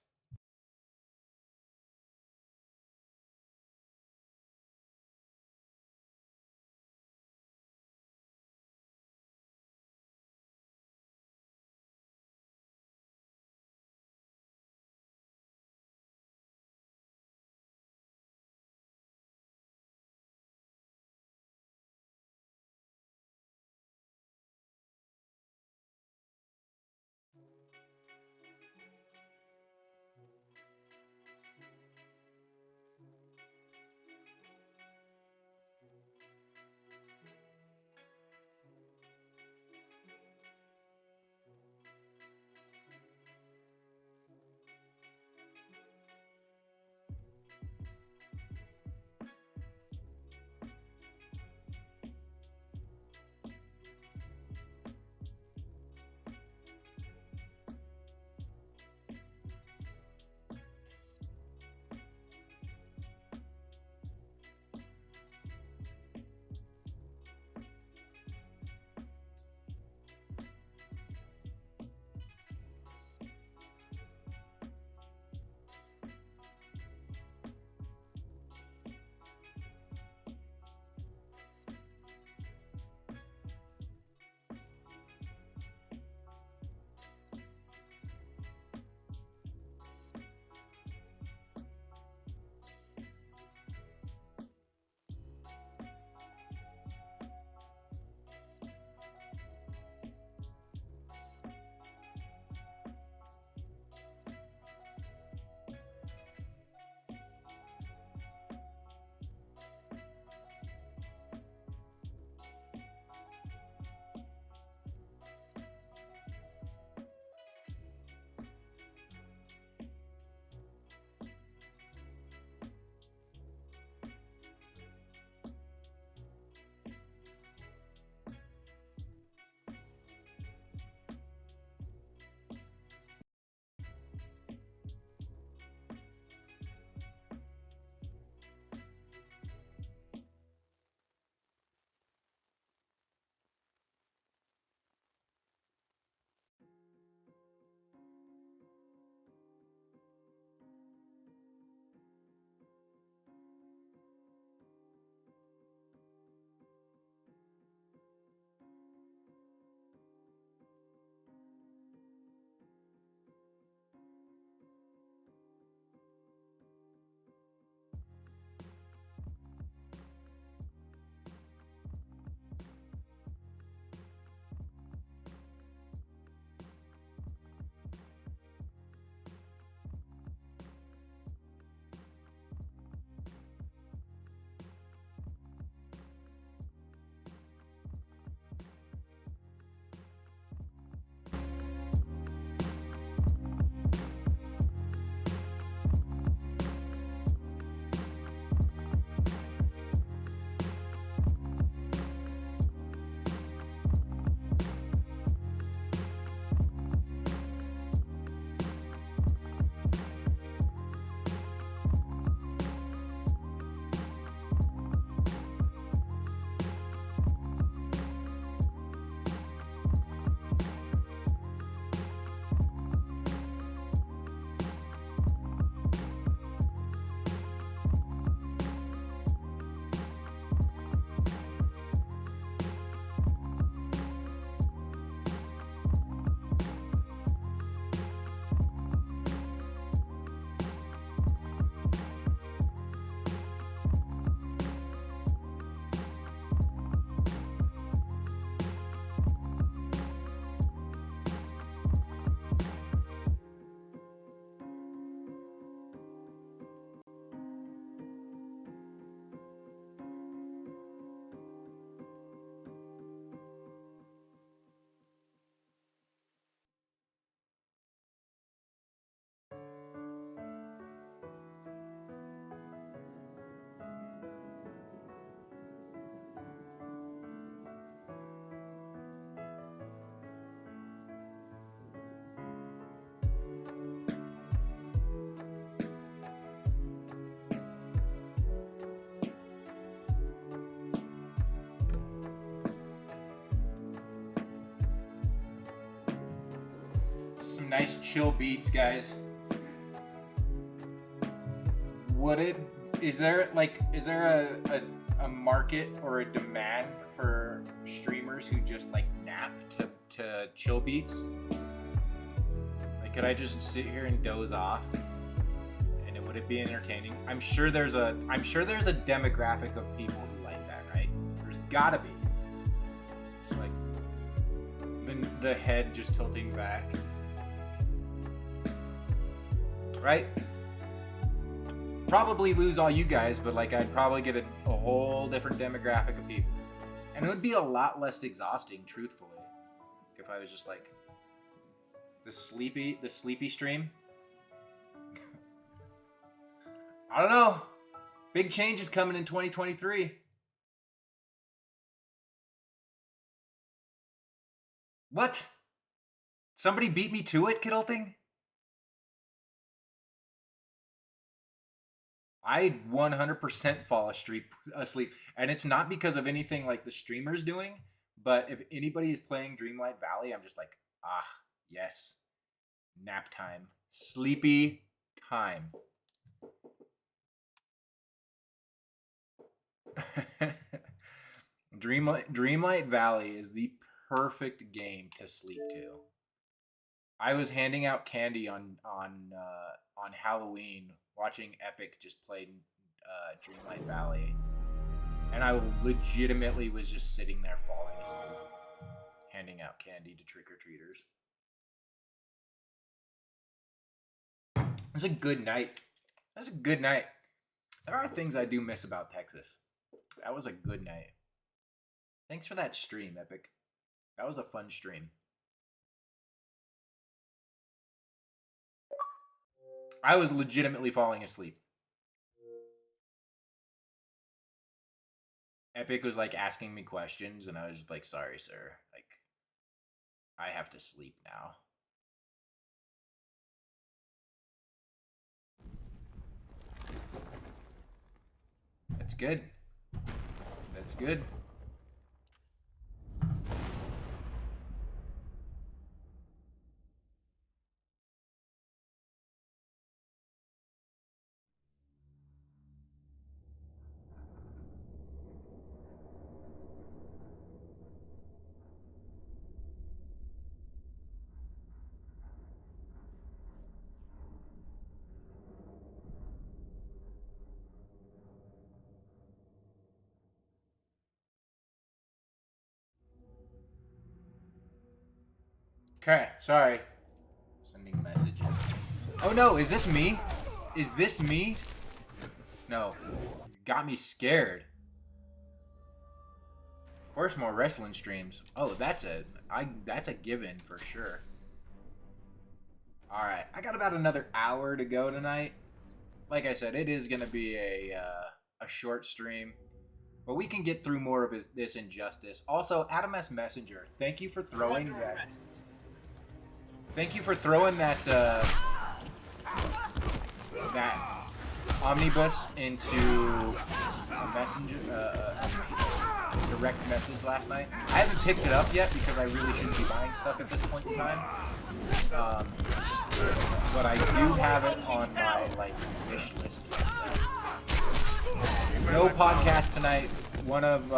Some nice chill beats, guys. Is there a market or a demand for streamers who just like nap to chill beats? Like, could I just sit here and doze off? And would it be entertaining? I'm sure there's a demographic of people who like that, right? There's gotta be. It's like the head just tilting back. Right? Probably lose all you guys, but like I'd probably get a whole different demographic of people. And it would be a lot less exhausting, truthfully. If I was just like the sleepy stream. I don't know. Big change is coming in 2023. What? Somebody beat me to it, Kiddleting? I 100% fall asleep. And it's not because of anything like the streamer's doing, but if anybody is playing Dreamlight Valley, I'm just like, yes. Nap time. Sleepy time. Dreamlight Valley is the perfect game to sleep to. I was handing out candy on Halloween, watching Epic just play Dreamlight Valley, and I legitimately was just sitting there falling asleep, handing out candy to trick-or-treaters. It was a good night. That's a good night. There are things I do miss about Texas. That was a good night. Thanks for that stream, Epic. That was a fun stream. I was legitimately falling asleep. Epic was like asking me questions, and I was just like, sorry, sir. Like, I have to sleep now. That's good. That's good. Okay, sorry. Sending messages. Oh no, is this me? Is this me? No. Got me scared. Of course, more wrestling streams. Oh, that's a given for sure. Alright, I got about another hour to go tonight. Like I said, it is going to be a short stream. But we can get through more of this Injustice. Also, Adam S. Messenger, thank you for throwing that. Thank you for throwing that that omnibus into a messenger, direct message last night. I haven't picked it up yet because I really shouldn't be buying stuff at this point in time. But I do have it on my wish list. No podcast tonight. One of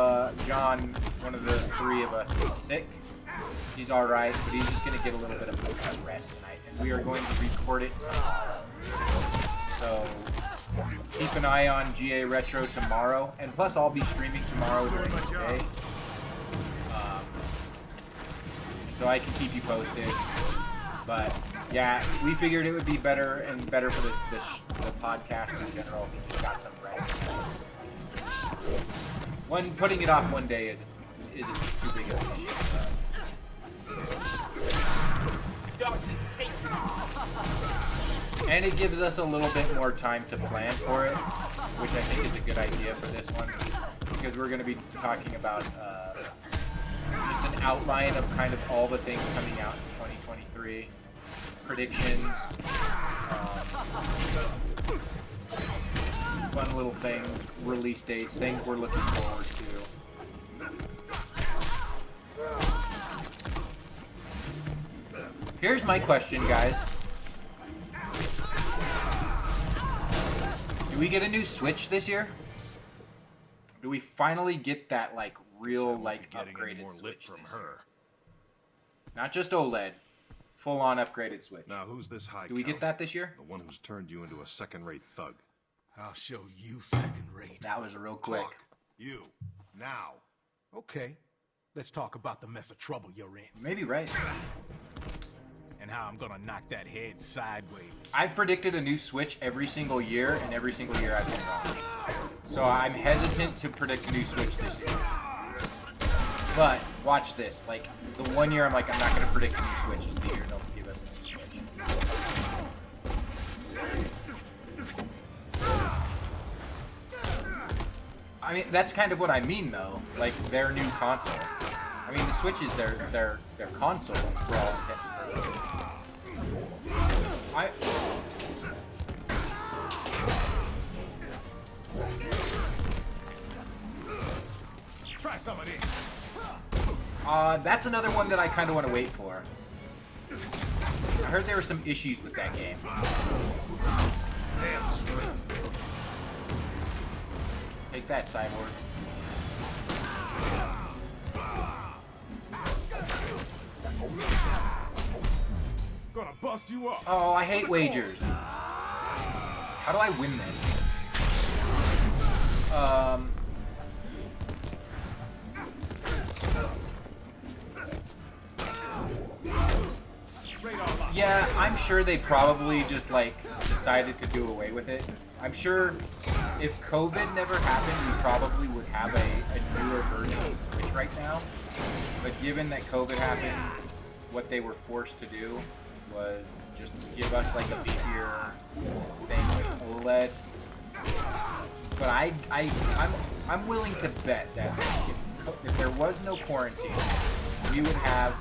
John, one of the three of us, is sick. He's alright, but he's just going to get a little bit of rest tonight. And we are going to record it tomorrow. So, keep an eye on GA Retro tomorrow. And plus, I'll be streaming tomorrow during the day. So I can keep you posted. But, yeah, we figured it would be better and better for the podcast in general if we just got some rest. Putting it off one day isn't too big of an issue for us. And it gives us a little bit more time to plan for it, which I think is a good idea for this one, because we're going to be talking about just an outline of kind of all the things coming out in 2023, predictions, fun little things, release dates, things we're looking forward to. Here's my question, guys. Do we get a new Switch this year? Do we finally get that like real like upgraded Switch from her? Not just OLED, full-on upgraded Switch. Now who's this high? Do we get that this year? The one who's turned you into a second-rate thug. I'll show you second-rate. That was real quick. Talk. You now. Okay, let's talk about the mess of trouble you're in. Maybe right. And how I'm gonna knock that head sideways. I've predicted a new Switch every single year, and every single year I've been wrong. So I'm hesitant to predict a new Switch this year. But watch this. Like the one year I'm like, I'm not going to predict a new Switch is the year they'll give us a new Switch. I mean, that's kind of what I mean though. Like their new console. I mean, the Switch is their console for all intents and purposes. Try some of this. That's another one that I kind of want to wait for. I heard there were some issues with that game. Damn straight. Take that, Cyborgs. Gonna bust you up. Oh, I hate wagers. How do I win this? Yeah, I'm sure they probably just like decided to do away with it. I'm sure if COVID never happened, we probably would have a newer version of Switch right now. But given that COVID happened, what they were forced to do was just give us like a beefier thing with OLED. But I'm willing to bet that if there was no quarantine, we would have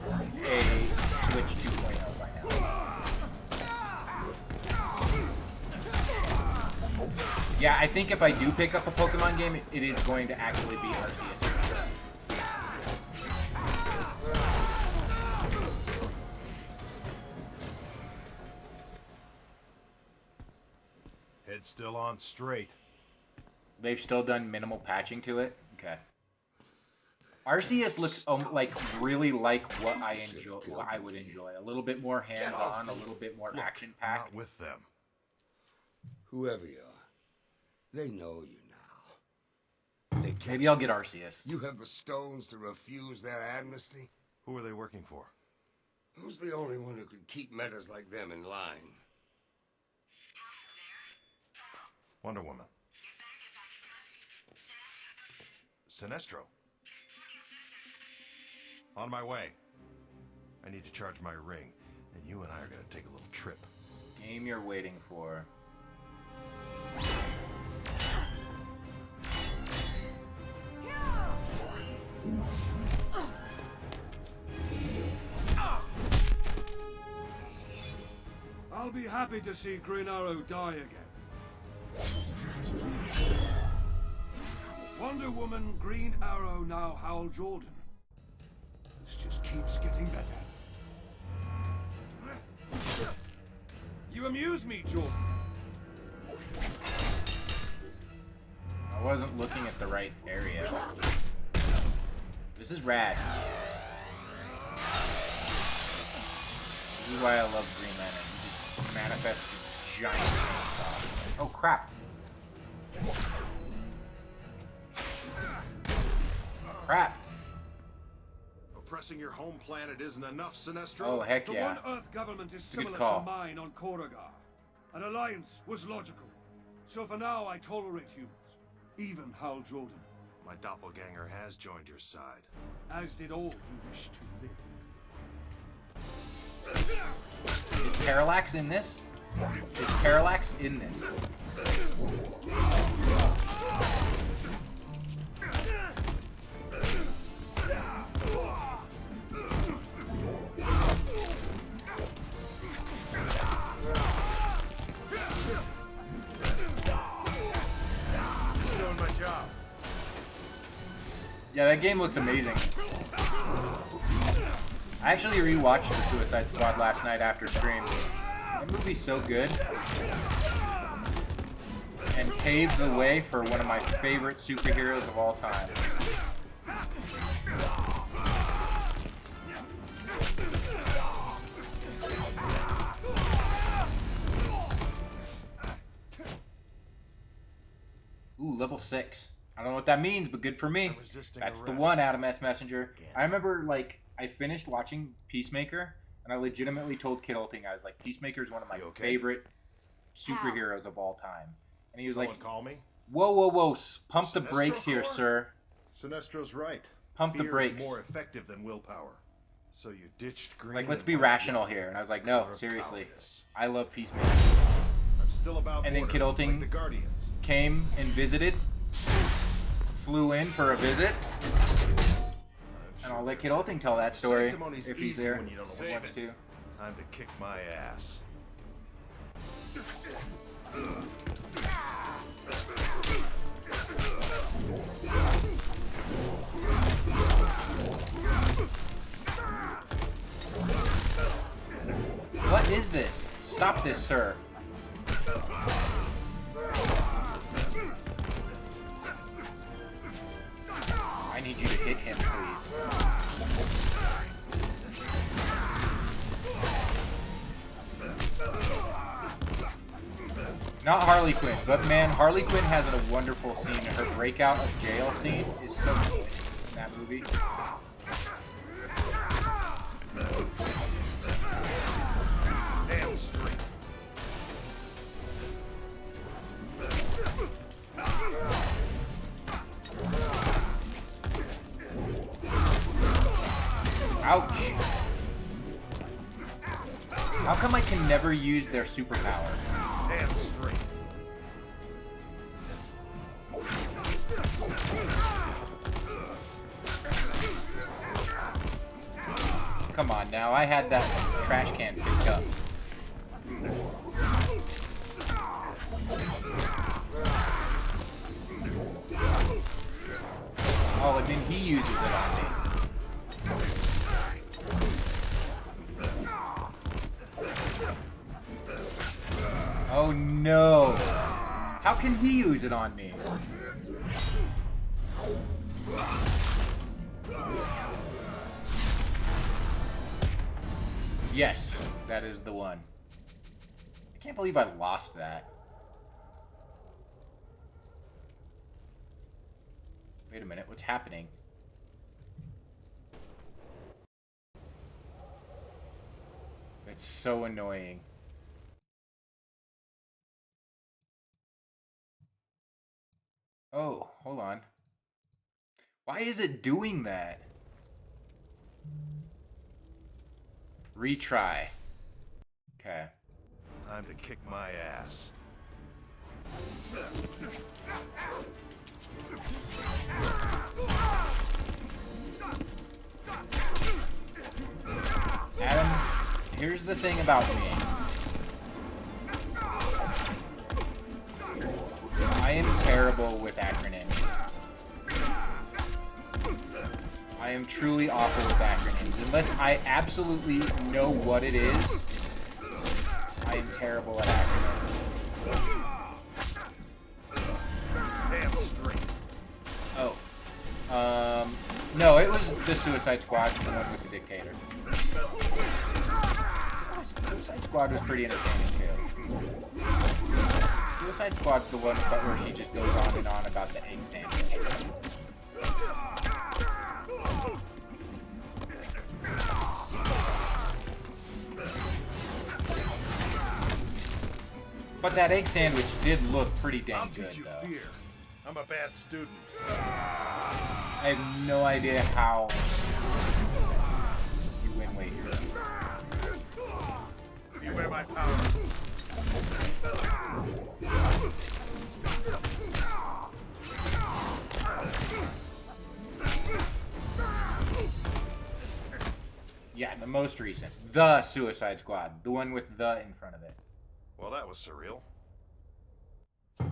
a Switch 2.0 by now. Yeah, I think if I do pick up a Pokemon game, it is going to actually be Arceus for sure. Head still on straight. They've still done minimal patching to it? Okay. Arceus looks like really like what I enjoy, what I would enjoy. A little bit more hands-on, a little bit more action-packed. Not with them. Whoever you are, they know you now. They Maybe I'll get Arceus. You have the stones to refuse their amnesty? Who are they working for? Who's the only one who could keep metas like them in line? Wonder Woman. Sinestro. On my way. I need to charge my ring, and you and I are gonna take a little trip. Game you're waiting for. I'll be happy to see Green Arrow die again. Wonder Woman, Green Arrow, now Hal Jordan. This just keeps getting better. You amuse me, Jordan. I wasn't looking at the right area. This is rad. This is why I love Green Lantern. He just manifests giant chainsaw. Oh crap. Crap. Oppressing your home planet isn't enough, Sinestro. Oh heck The yeah. One Earth government is Good similar call. to mine on Koragar. An alliance was logical. So for now, I tolerate humans. Even Hal Jordan. My doppelganger has joined your side. As did all who wish to live. Is Parallax in this? Is Parallax in this? Doing my job. Yeah, that game looks amazing. I I actually rewatched The Suicide Squad last night after stream. That movie's so good. And paved the way for one of my favorite superheroes of all time. Ooh, level 6. I don't know what that means, but good for me. That's the one, Adam S. Messenger. I remember, like, I finished watching Peacemaker, and I legitimately told Kid Ulting, I was like, Peacemaker is one of my favorite superheroes of all time. And he was like, call me? whoa, whoa, whoa, pump the Sinestro brakes here, Corps? sir. Sinestro's right. Pump the Fear brakes. is more effective than willpower. So you ditched Green. Like, let's and be went rational yellow. here. And I was like, no, You're a seriously. cowardice. I love Peacemaker. I'm still about And then order, Kid Ulting like the Guardians. came and visited. Flew in for a visit. And I'll let Kid Ulting tell that story Sanctimony's if he's easy there. when you don't know If what he to wants do. to. Time to kick my ass. What is this? Stop this, sir. I need you to hit him, please. Not Harley Quinn, but man, Harley Quinn has a wonderful scene. Her breakout of jail scene is so good in that movie. Damn straight. Ouch. How come I can never use their superpower? Damn straight. Come on now, I had that trash can picked up. Oh, and then he uses it on me. Oh no! How can he use it on me? Yes, that is the one. I can't believe I lost that. Wait a minute, what's happening? It's so annoying. Oh, hold on. Why is it doing that? Retry. Okay. Time to kick my ass. Adam, here's the thing about me. I am terrible with acronyms. I am truly awful with acronyms. Unless I absolutely know what it is, I am terrible at acronyms. Damn straight. Oh. No, it was the Suicide Squad, the one with the dictator. Suicide Squad was pretty entertaining too. Suicide Squad's the one but where she just goes on and on about the egg sandwich. But that egg sandwich did look pretty I'll dang good, teach you though. fear. I'm a bad student. I have no idea how you win weight here. Beware my power. Yeah, the most recent. The Suicide Squad. The one with the in front of it. Well, that was surreal.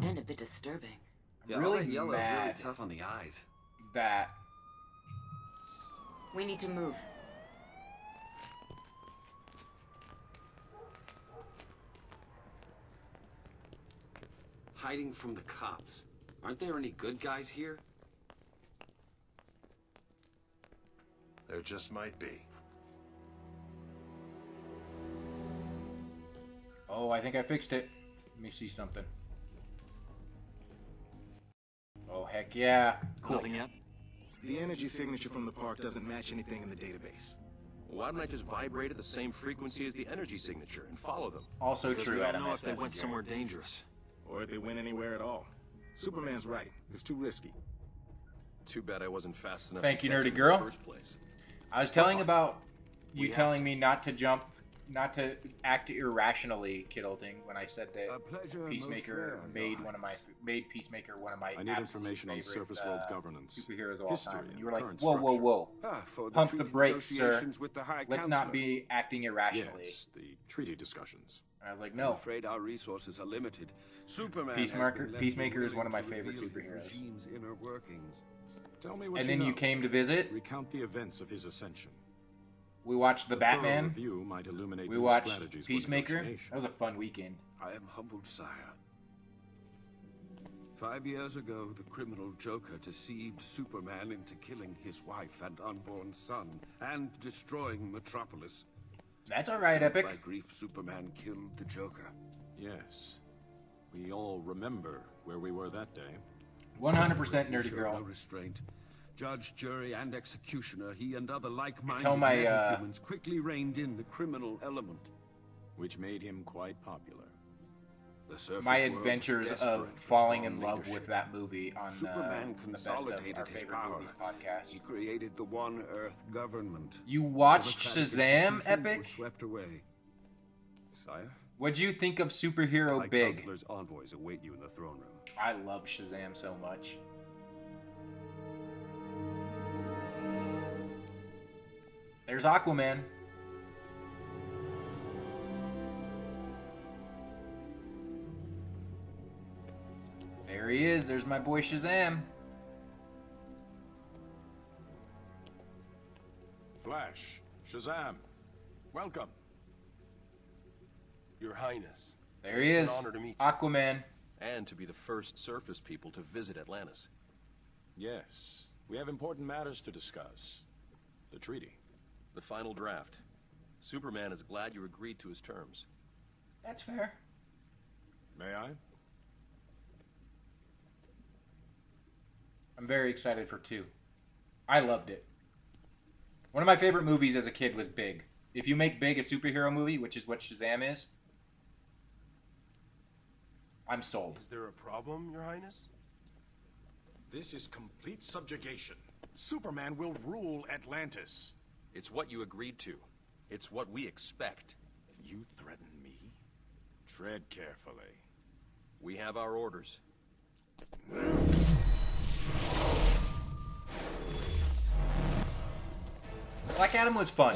And a bit disturbing. I'm Yeah, really all that yellow is mad really tough on the eyes. that We need to move. hiding from the cops. Aren't there any good guys here? There just might be. Oh, I think I fixed it. Let me see something. Oh, heck yeah. Cool. Nothing yet? The energy signature from the park doesn't match anything in the database. Why don't I just vibrate at the same frequency as the energy signature and follow them? Also Because true, we don't Adam. know S. if they went Messenger. somewhere dangerous. Or if they went anywhere at all. Superman's right. It's too risky. Too bad I wasn't fast enough Thank to you, catch nerdy them in girl. the first place. I was telling about you We have telling to. me not to act irrationally, Kiddleting, when I said that A pleasure most Peacemaker rare, made Your made Peacemaker one of my I need absolute information on favorite, surface world governance, superheroes of all history, time. And and you were like, current whoa, whoa, structure. whoa. For Pump the treaty brakes, sir. negotiations with the High Let's Counselor. not be acting irrationally. Yes, the treaty discussions. And I was like, I'm no. afraid our resources are limited. Superman Peacemaker- has been less Peacemaker is willing one of my to favorite reveal his superheroes. regime's inner workings. Tell me what And you then know. you came to visit. Recount the events of his ascension. We watched The A thorough Batman. review might illuminate We new watched strategies for Peacemaker. negotiation. That was a fun weekend. I am humbled, sire. 5 years ago, the criminal Joker deceived Superman into killing his wife and unborn son and destroying Metropolis. That's all right, Epic. By grief, Superman killed the Joker. Yes. We all remember where we were that day. 100% He nerdy showed girl. No restraint. Judge, jury, and executioner, he and other like-minded Tell my, metahumans quickly reined in the criminal element. Which made him quite popular. The surface My world was adventures desperate of for falling strong in love leadership. with that movie on Superman the best of consolidated our his favorite power. movies podcast. He created the One Earth government. You watched Democratic Shazam, institutions Epic? were swept away. Sire? What'd you think of Superhero High Big? Counselor's envoys await you in the throne room. I love Shazam so much. There's Aquaman. There he is. There's my boy Shazam. Flash, Shazam, welcome. Your Highness. There he It's is. an honor to meet you. Aquaman. And to be the first surface people to visit Atlantis. Yes, we have important matters to discuss. The treaty. The final draft. Superman is glad you agreed to his terms. That's fair. May I? I'm very excited for 2. I loved it. One of my favorite movies as a kid was Big. If you make Big a superhero movie, which is what Shazam is, I'm sold. Is there a problem, Your Highness? This is complete subjugation. Superman will rule Atlantis. It's what you agreed to. It's what we expect. You threaten me? Tread carefully. We have our orders. Black Adam was fun.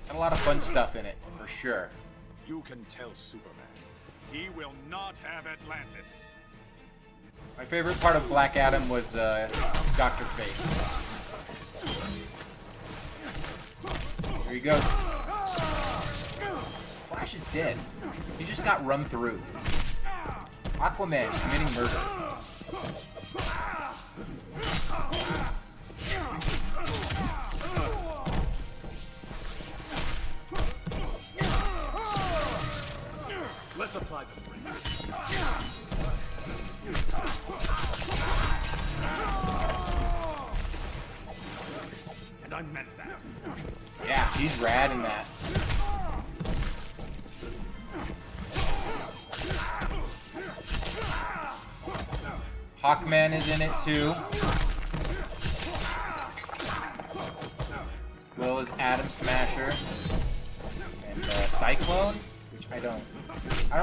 Had a lot of fun stuff in it, for sure. You can tell Superman. He will not have Atlantis. My favorite part of Black Adam was Dr. Fate. There you go. Flash is dead. He just got run through. Aquaman committing murder. Let's apply the brakes. And I meant that. Yeah, he's rad in that. Hawkman is in it too. As well as Atom Smasher. And Cyclone, which I don't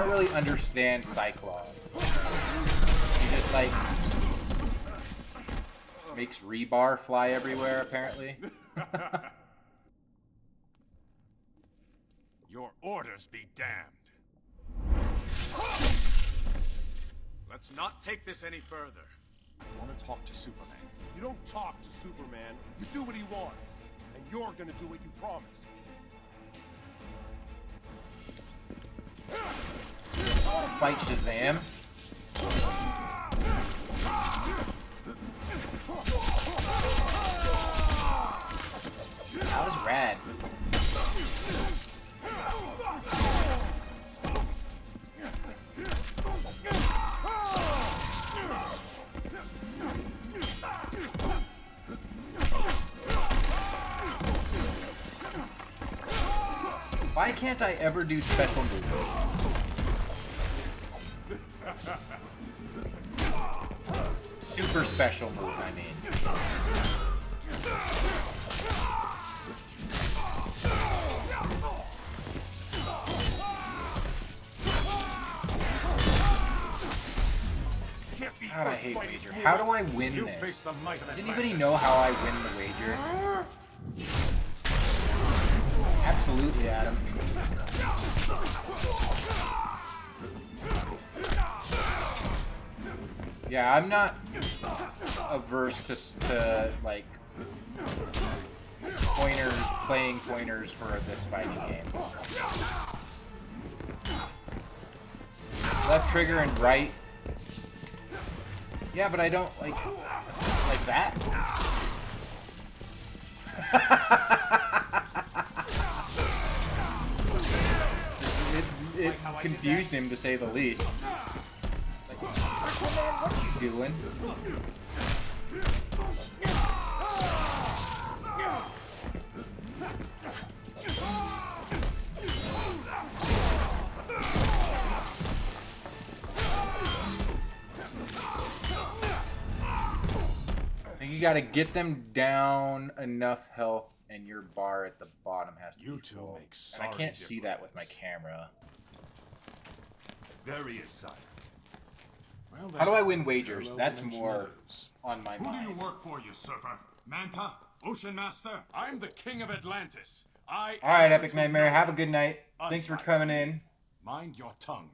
really understand Cyclone. He just like makes rebar fly everywhere apparently. Your orders be damned. Let's not take this any further. I want to talk to Superman. You don't talk to Superman, you do what he wants. And you're gonna do what you promised. Fight Shazam. That was rad. Why can't I ever do special moves? Super special move, I mean. God, I hate wager. How do I win this? Does anybody know how I win the wager? Absolutely, Adam. Yeah, I'm not averse to like playing pointers for this fighting game. Left trigger and right. Yeah, but I don't like that. It confused him, to say the least. Like, what you doing? I think you gotta get them down enough health, and your bar at the bottom has to be full. And I can't see that with my camera. There he is, sire. Well, how do I win wagers? That's more on my mind. Who do you work for, usurper? Manta? Ocean Master? I'm the king of Atlantis. Alright, Epic Nightmare, have a good night. Thanks for coming in. Mind your tongue.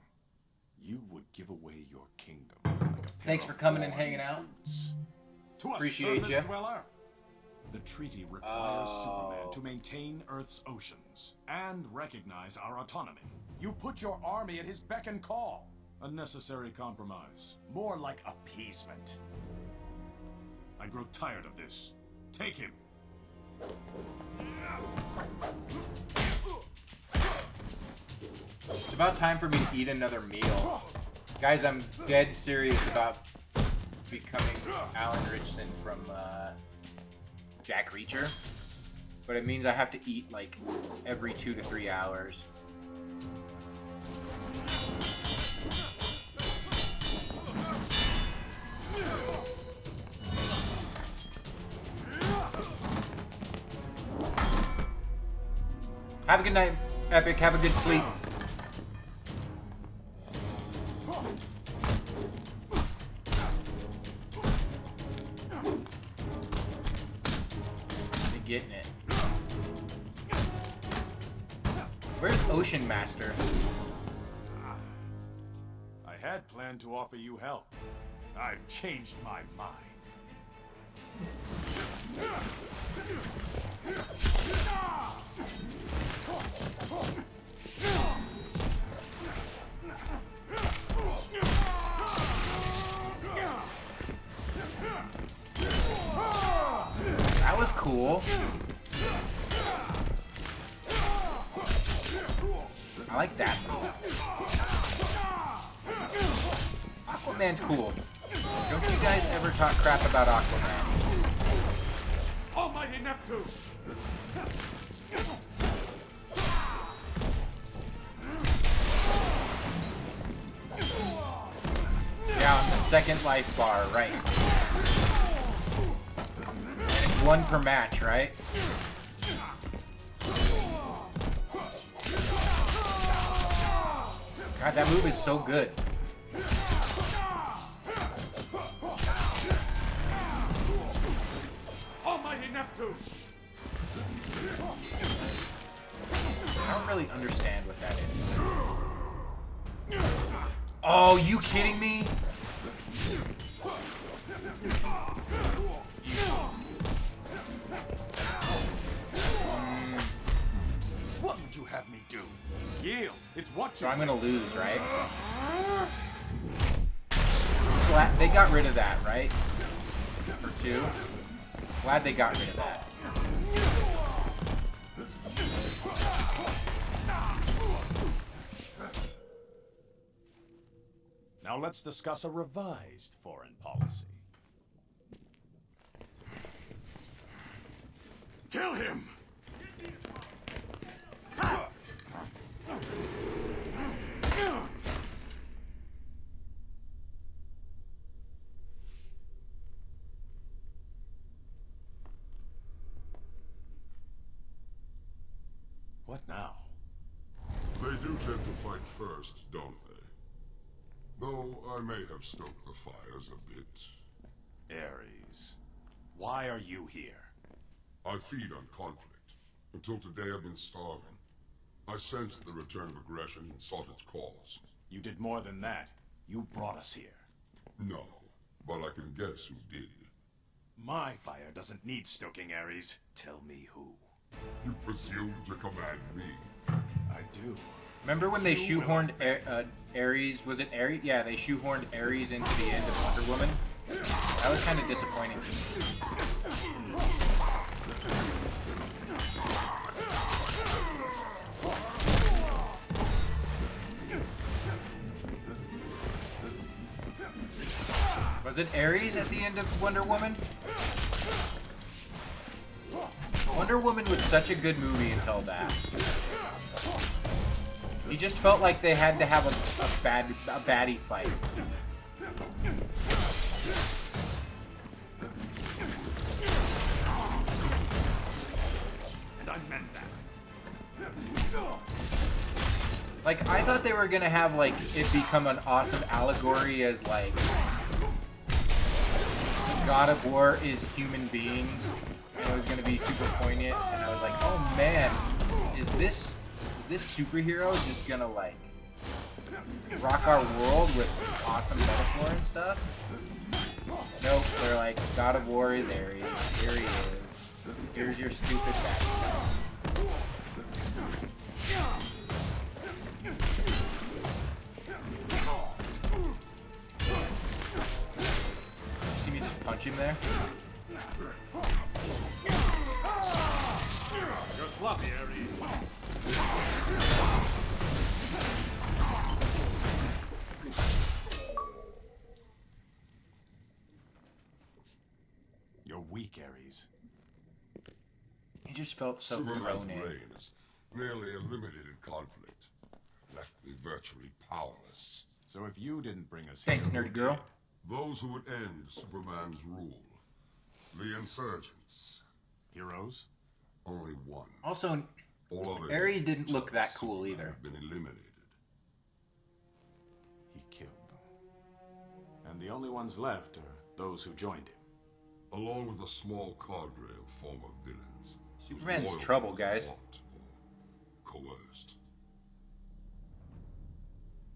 You would give away your kingdom like a pair Thanks for coming and hanging out. To Appreciate a you. dweller. The treaty requires Superman to maintain Earth's oceans and recognize our autonomy. You put your army at his beck and call. A necessary compromise. More like appeasement. I grow tired of this. Take him. It's about time for me to eat another meal. Guys, I'm dead serious about becoming Alan Richson from Jack Reacher. But it means I have to eat like every 2 to 3 hours. Have a good night, Epic. Have a good sleep. You're getting it. Where's Ocean Master? I had planned to offer you help. I've changed my mind. That was cool. I like that move. Aquaman's cool. Don't you guys ever talk crap about Aquaman? Almighty Neptune! Yeah, on the second life bar, right. And it's 1 per match, right? God, that move is so good. Almighty Neptune! I don't really understand what that is. Oh, you kidding me? What would you have me do? Yield. It's what you So I'm gonna lose, right? glad they got rid of that, right? Or 2. Glad they got rid of that. Now let's discuss a revised foreign policy. Kill him! What now? They do tend to fight first, don't they? Though I may have stoked the fires a bit. Ares, why are you here? I feed on conflict. Until today I've been starving. I sensed the return of aggression and sought its cause. You did more than that. You brought us here. No, but I can guess who did. My fire doesn't need stoking, Ares. Tell me who. You presume to command me? I do. Remember when they shoehorned Ares? Was it Ares? Yeah, they shoehorned Ares into the end of Wonder Woman. That was kind of disappointing to me. Was it Ares at the end of Wonder Woman? Wonder Woman was such a good movie until that. You just felt like they had to have a baddie fight. And I meant that. Like, I thought they were gonna have, like, it become an awesome allegory as, like, God of War is human beings, and it was gonna be super poignant, and I was like, oh man, is this superhero just gonna, like, rock our world with awesome metaphor and stuff? Nope, they're like, God of War is Ares, here he is, here's your stupid bad stuff. See me just punch him there? You're sloppy, Ares. You're weak, Ares. He just felt so Superman's thrown in. reign is nearly eliminated conflict. Left me virtually powerless. So if you didn't bring us Thanks, here, nerdy who girl. did? Those who would end Superman's rule. The insurgents. Heroes? Only one. Also, All other Ares didn't agents look of that cool Superman either. have been eliminated. He killed them. And the only ones left are those who joined him. Along with a small cadre of former villains. whose Superman's loyalty trouble, was guys. bought or coerced.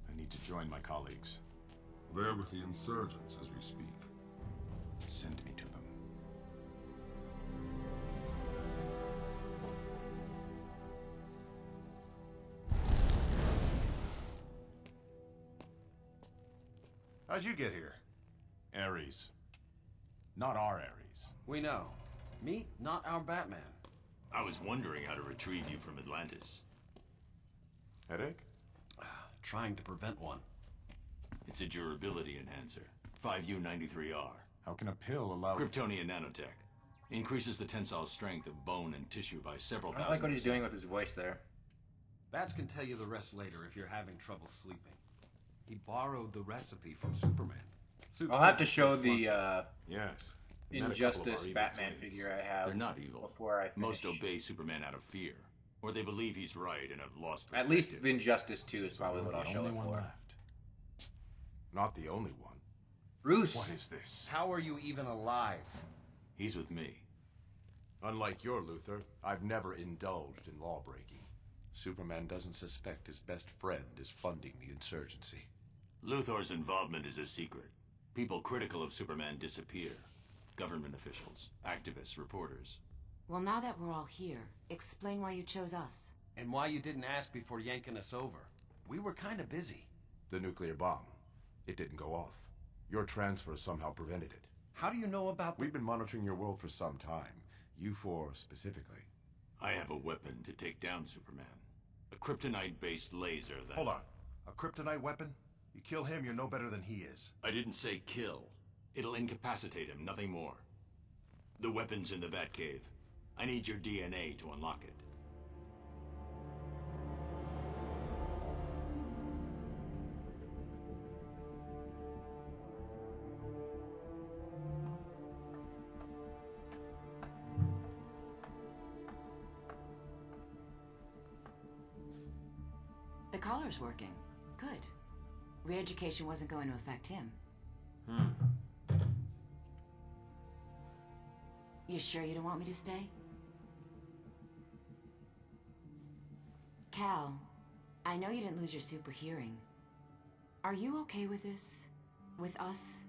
I need to join my colleagues. They're with the insurgents as we speak. Send me to them. How'd you get here? Ares. Not our Ares. We know. Meet not our Batman. I was wondering how to retrieve you from Atlantis. Headache? Trying to prevent one. It's a durability enhancer. 5U93R. How can a pill allow... Kryptonian nanotech. Increases the tensile strength of bone and tissue by several I thousand. don't like what he's doing with his voice there. Bats can tell you the rest later if you're having trouble sleeping. He borrowed the recipe from Superman. I'll have to show the Yes. Injustice Batman figure I have. They're not evil. Before I finish. Most obey Superman out of fear. Or they believe he's right and have lost At perspective. least Injustice 2 is probably what I'll show it for. Left. Not the only one. Bruce! What is this? How are you even alive? He's with me. Unlike your Luthor, I've never indulged in lawbreaking. Superman doesn't suspect his best friend is funding the insurgency. Luthor's involvement is a secret. People critical of Superman disappear. Government officials, activists, reporters. Well, now that we're all here, explain why you chose us. And why you didn't ask before yanking us over. We were kind of busy. The nuclear bomb. It didn't go off. Your transfer somehow prevented it. How do you know about... We've been monitoring your world for some time. You four specifically. I have a weapon to take down Superman. A kryptonite-based laser that... Hold on. A kryptonite weapon? You kill him, you're no better than he is. I didn't say kill. It'll incapacitate him, nothing more. The weapon's in the Batcave. I need your DNA to unlock it. The collar's working. Good. Re-education wasn't going to affect him. You sure you don't want me to stay? Cal, I know you didn't lose your super hearing. Are you okay with this? With us?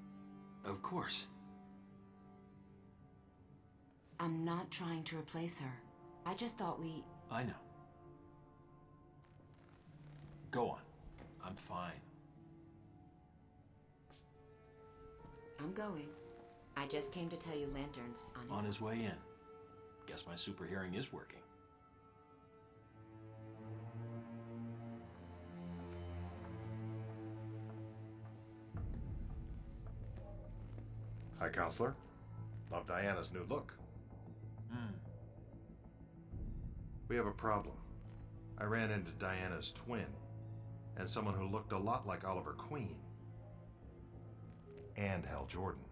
Of course. I'm not trying to replace her. I just thought we... I know. Go on. I'm fine. I'm going. I just came to tell you Lantern's On his way in. Guess my super hearing is working. Hi, Counselor. Love Diana's new look. We have a problem. I ran into Diana's twin, and someone who looked a lot like Oliver Queen. And Hal Jordan.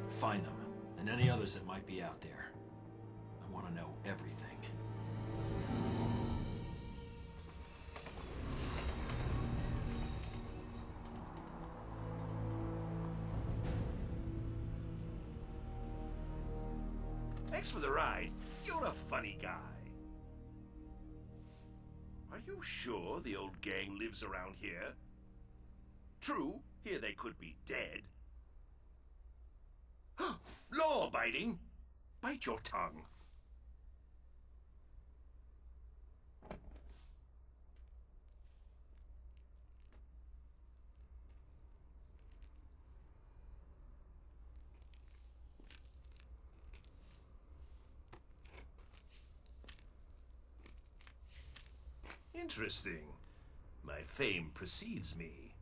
Find them, and any others that might be out there. I want to know everything. Thanks for the ride. You're a funny guy. Are you sure the old gang lives around here? True, here they could be dead. Law-abiding? Bite your tongue. Interesting. My fame precedes me.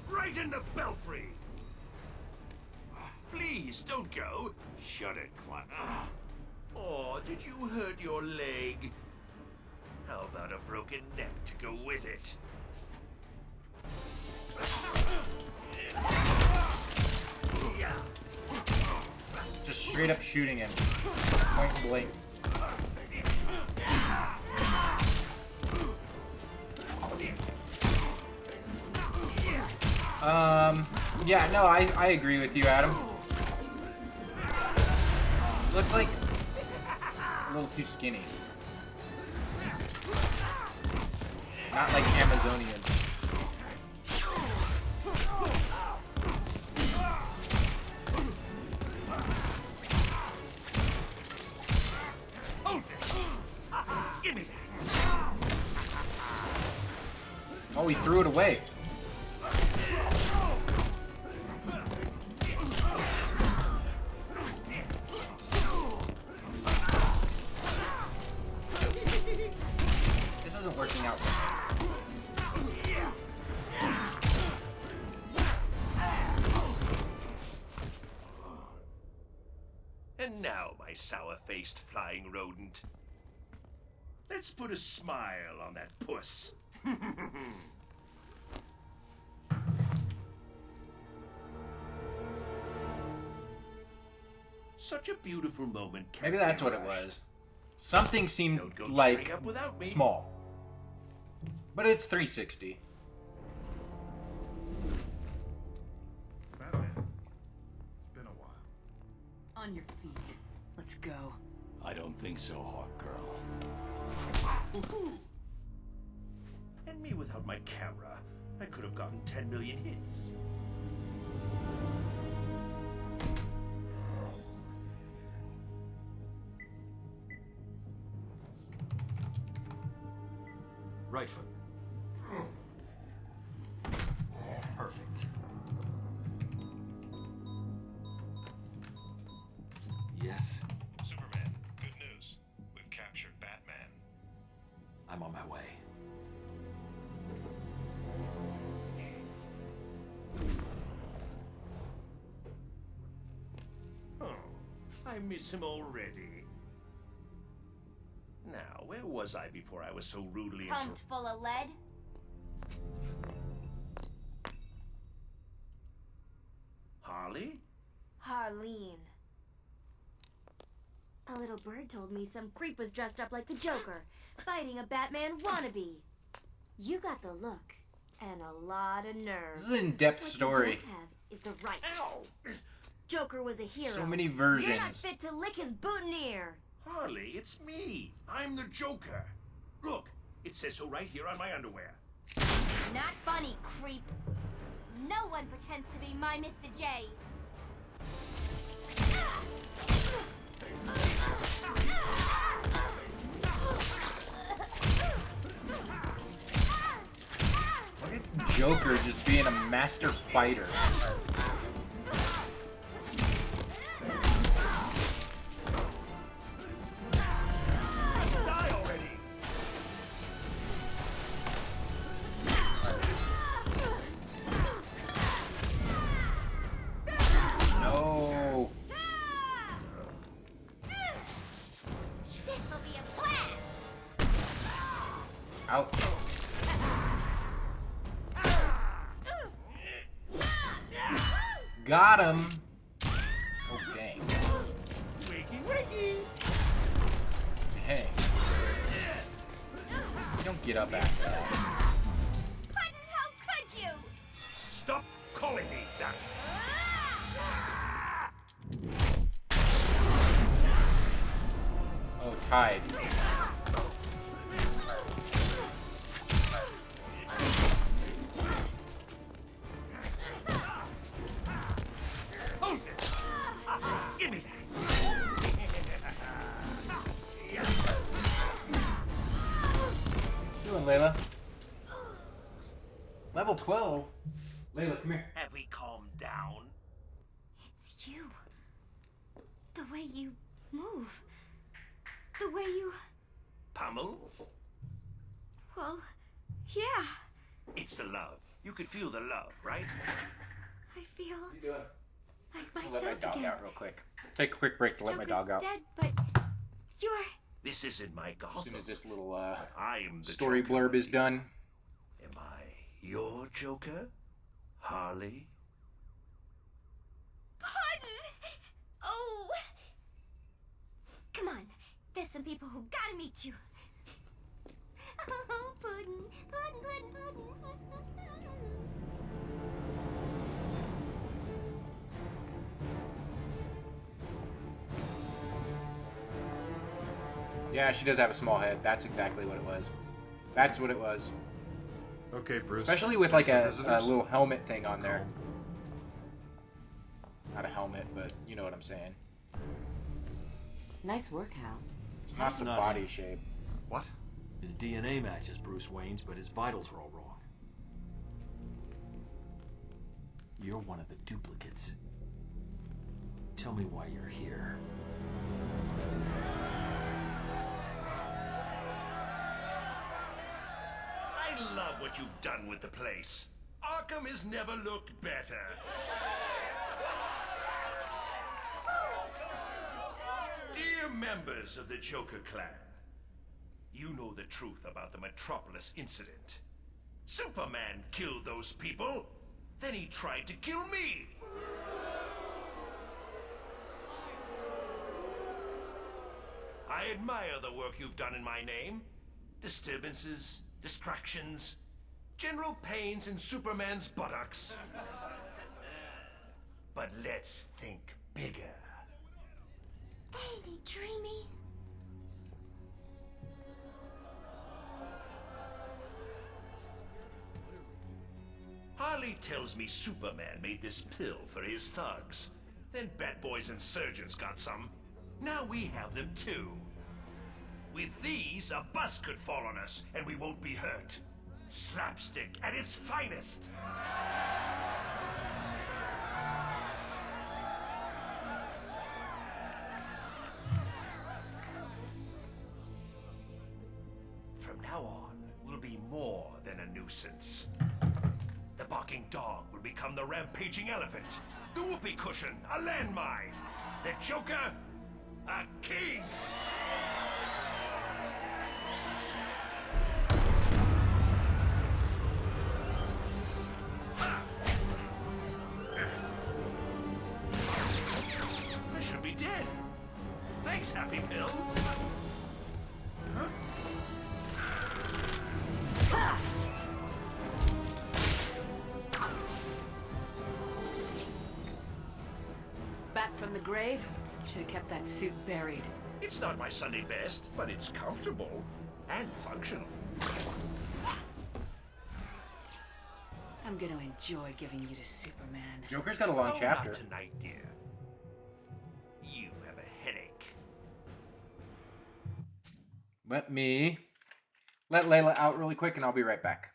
Right in the belfry! Please, don't go. Shut it, Clint. Oh, did you hurt your leg? How about a broken neck to go with it? Just straight up shooting him. Point blank. Yeah, no, I agree with you, Adam. Look like a little too skinny. Not like Amazonian. Give me that. Oh, he threw it away. This isn't working out. And now, my sour-faced flying rodent. Let's put a smile on that puss. Such a beautiful moment. Maybe that's what it was. Something seemed like small. But it's 360. Batman, it's been a while. On your feet. Let's go. I don't think so, Hawk Girl. And me without my camera, I could have gotten 10 million hits. Right foot. Perfect. Yes, Superman, good news. We've captured Batman. I'm on my way. Oh, I miss him already. Now, where was I before I was so rudely Pumped full of lead? Harley? Harleen. A little bird told me some creep was dressed up like the Joker, fighting a Batman wannabe. You got the look, and a lot of nerve. This is an in-depth What story. you don't have is the right. Joker was a hero. So many You're not versions. fit to lick his boutonniere. Harley, it's me. I'm the Joker. Look, it says so right here on my underwear. Not funny, creep. No one pretends to be my Mr. J. Look at Joker just being a master fighter. Die already! No. This'll be a blast. Out. Got him. Oh dang. Wakey, wakey! Hey. You don't get up after that. Puddin', how could you? Stop calling me that! Oh, tied. Hold it! Give me that! What you doing, Layla? Level 12? Layla, come here. Have we calmed down? It's you. The way you move. The way you... Pummel? Well, yeah. It's the love. You could feel the love, right? I feel What you doing? like I'll myself let my dog again. out real quick. Take a quick break to let my Joker's dog out. dead, but you're... This isn't my Gotham. As soon as this little I am the story Joker. blurb is done. Am I your Joker, Harley? Pardon! Oh! Come on, there's some people who gotta meet you. Oh, Puddin', Puddin', Puddin', Puddin'. Yeah, she does have a small head. That's exactly what it was. That's what it was. Okay, Bruce. Especially with like a Visitors? little helmet thing on there. Not a helmet, but you know what I'm saying. Nice work, Hal. It's not the not body him. shape. What? His DNA matches Bruce Wayne's, but his vitals are all wrong. You're one of the duplicates. Tell me why you're here. I love what you've done with the place. Arkham has never looked better. Dear members of the Joker clan, you know the truth about the Metropolis incident. Superman killed those people, then he tried to kill me. I admire the work you've done in my name. Disturbances, distractions, general pains in Superman's buttocks. But let's think bigger. Ain't he dreamy? Harley tells me Superman made this pill for his thugs. Then Bat Boys and Surgeons got some. Now we have them too. With these, a bus could fall on us, and we won't be hurt. Slapstick at its finest. From now on, we'll be more than a nuisance. The barking dog will become the rampaging elephant. The whoopee cushion, a landmine. The Joker, a king. I should be dead. Thanks, Happy Pill. Huh? Back from the grave? Should have kept that suit buried. It's not my Sunday best, but it's comfortable and functional. I'm gonna enjoy giving you to Superman. Joker's got a long chapter. Not tonight, dear. You have a headache. Let Layla out really quick, and I'll be right back.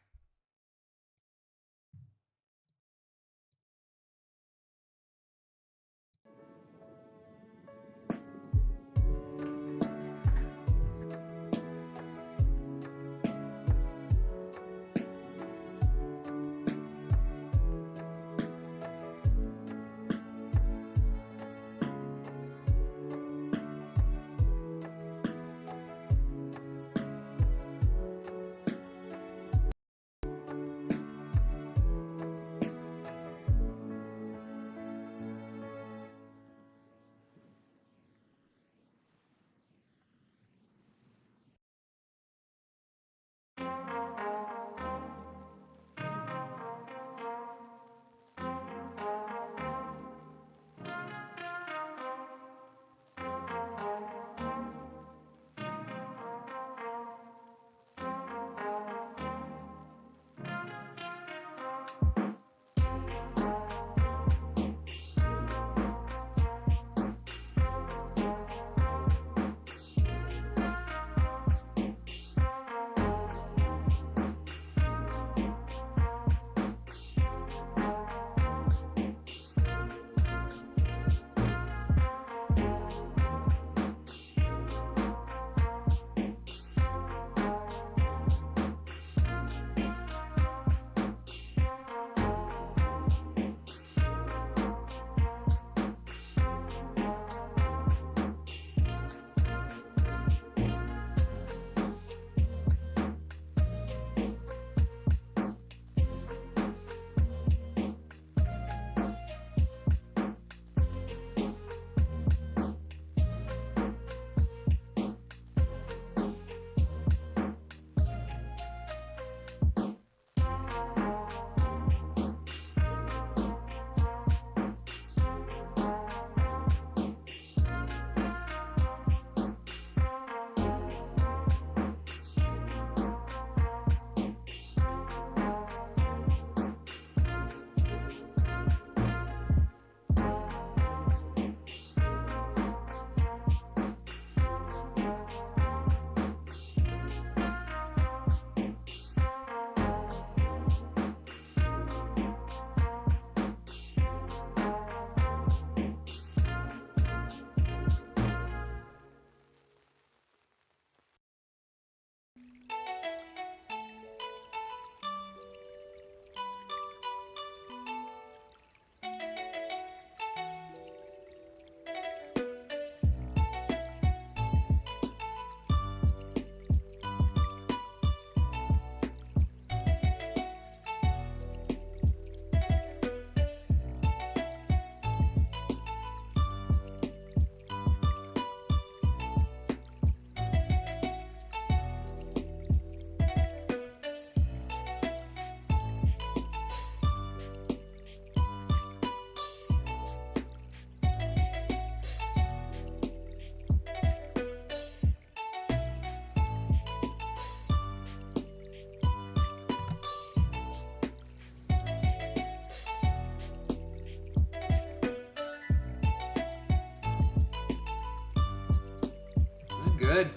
Good.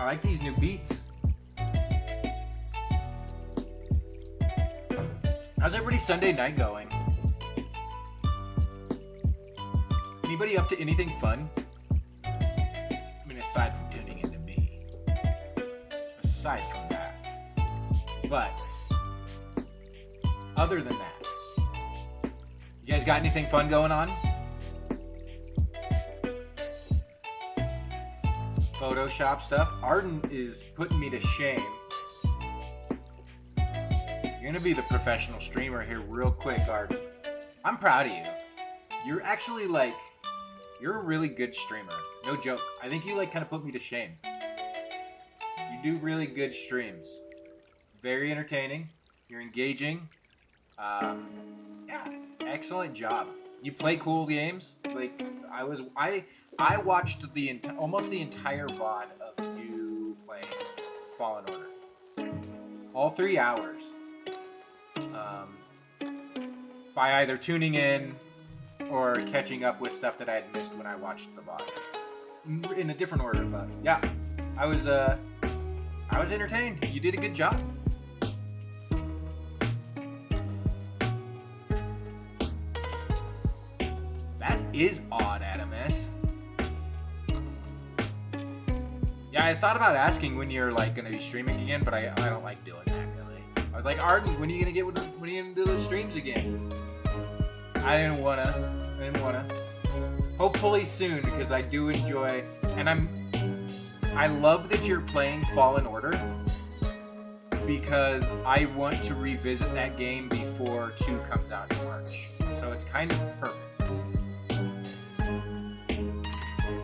I like these new beats. How's everybody's Sunday night going? Anybody up to anything fun? I mean, aside from tuning into me. Aside from that. But, other than that, you guys got anything fun going on? Photoshop stuff? Arden is putting me to shame. You're gonna be the professional streamer here real quick, Arden. I'm proud of you. You're actually like, you're a really good streamer. No joke. I think you like kind of put me to shame. You do really good streams. Very entertaining. You're engaging. Yeah, excellent job. You play cool games. Like I watched almost the entire VOD of you playing Fallen Order. All 3 hours. By either tuning in or catching up with stuff that I had missed when I watched the VOD. In a different order, but yeah. I was entertained. You did a good job. That is odd, Adam S. Yeah, I thought about asking when you're like gonna be streaming again, but I don't like doing that really. I was like, Arden, when are you gonna do those streams again? I didn't wanna. Hopefully soon, because I do enjoy, and I love that you're playing Fallen Order, because I want to revisit that game before 2 comes out in March. So it's kind of perfect.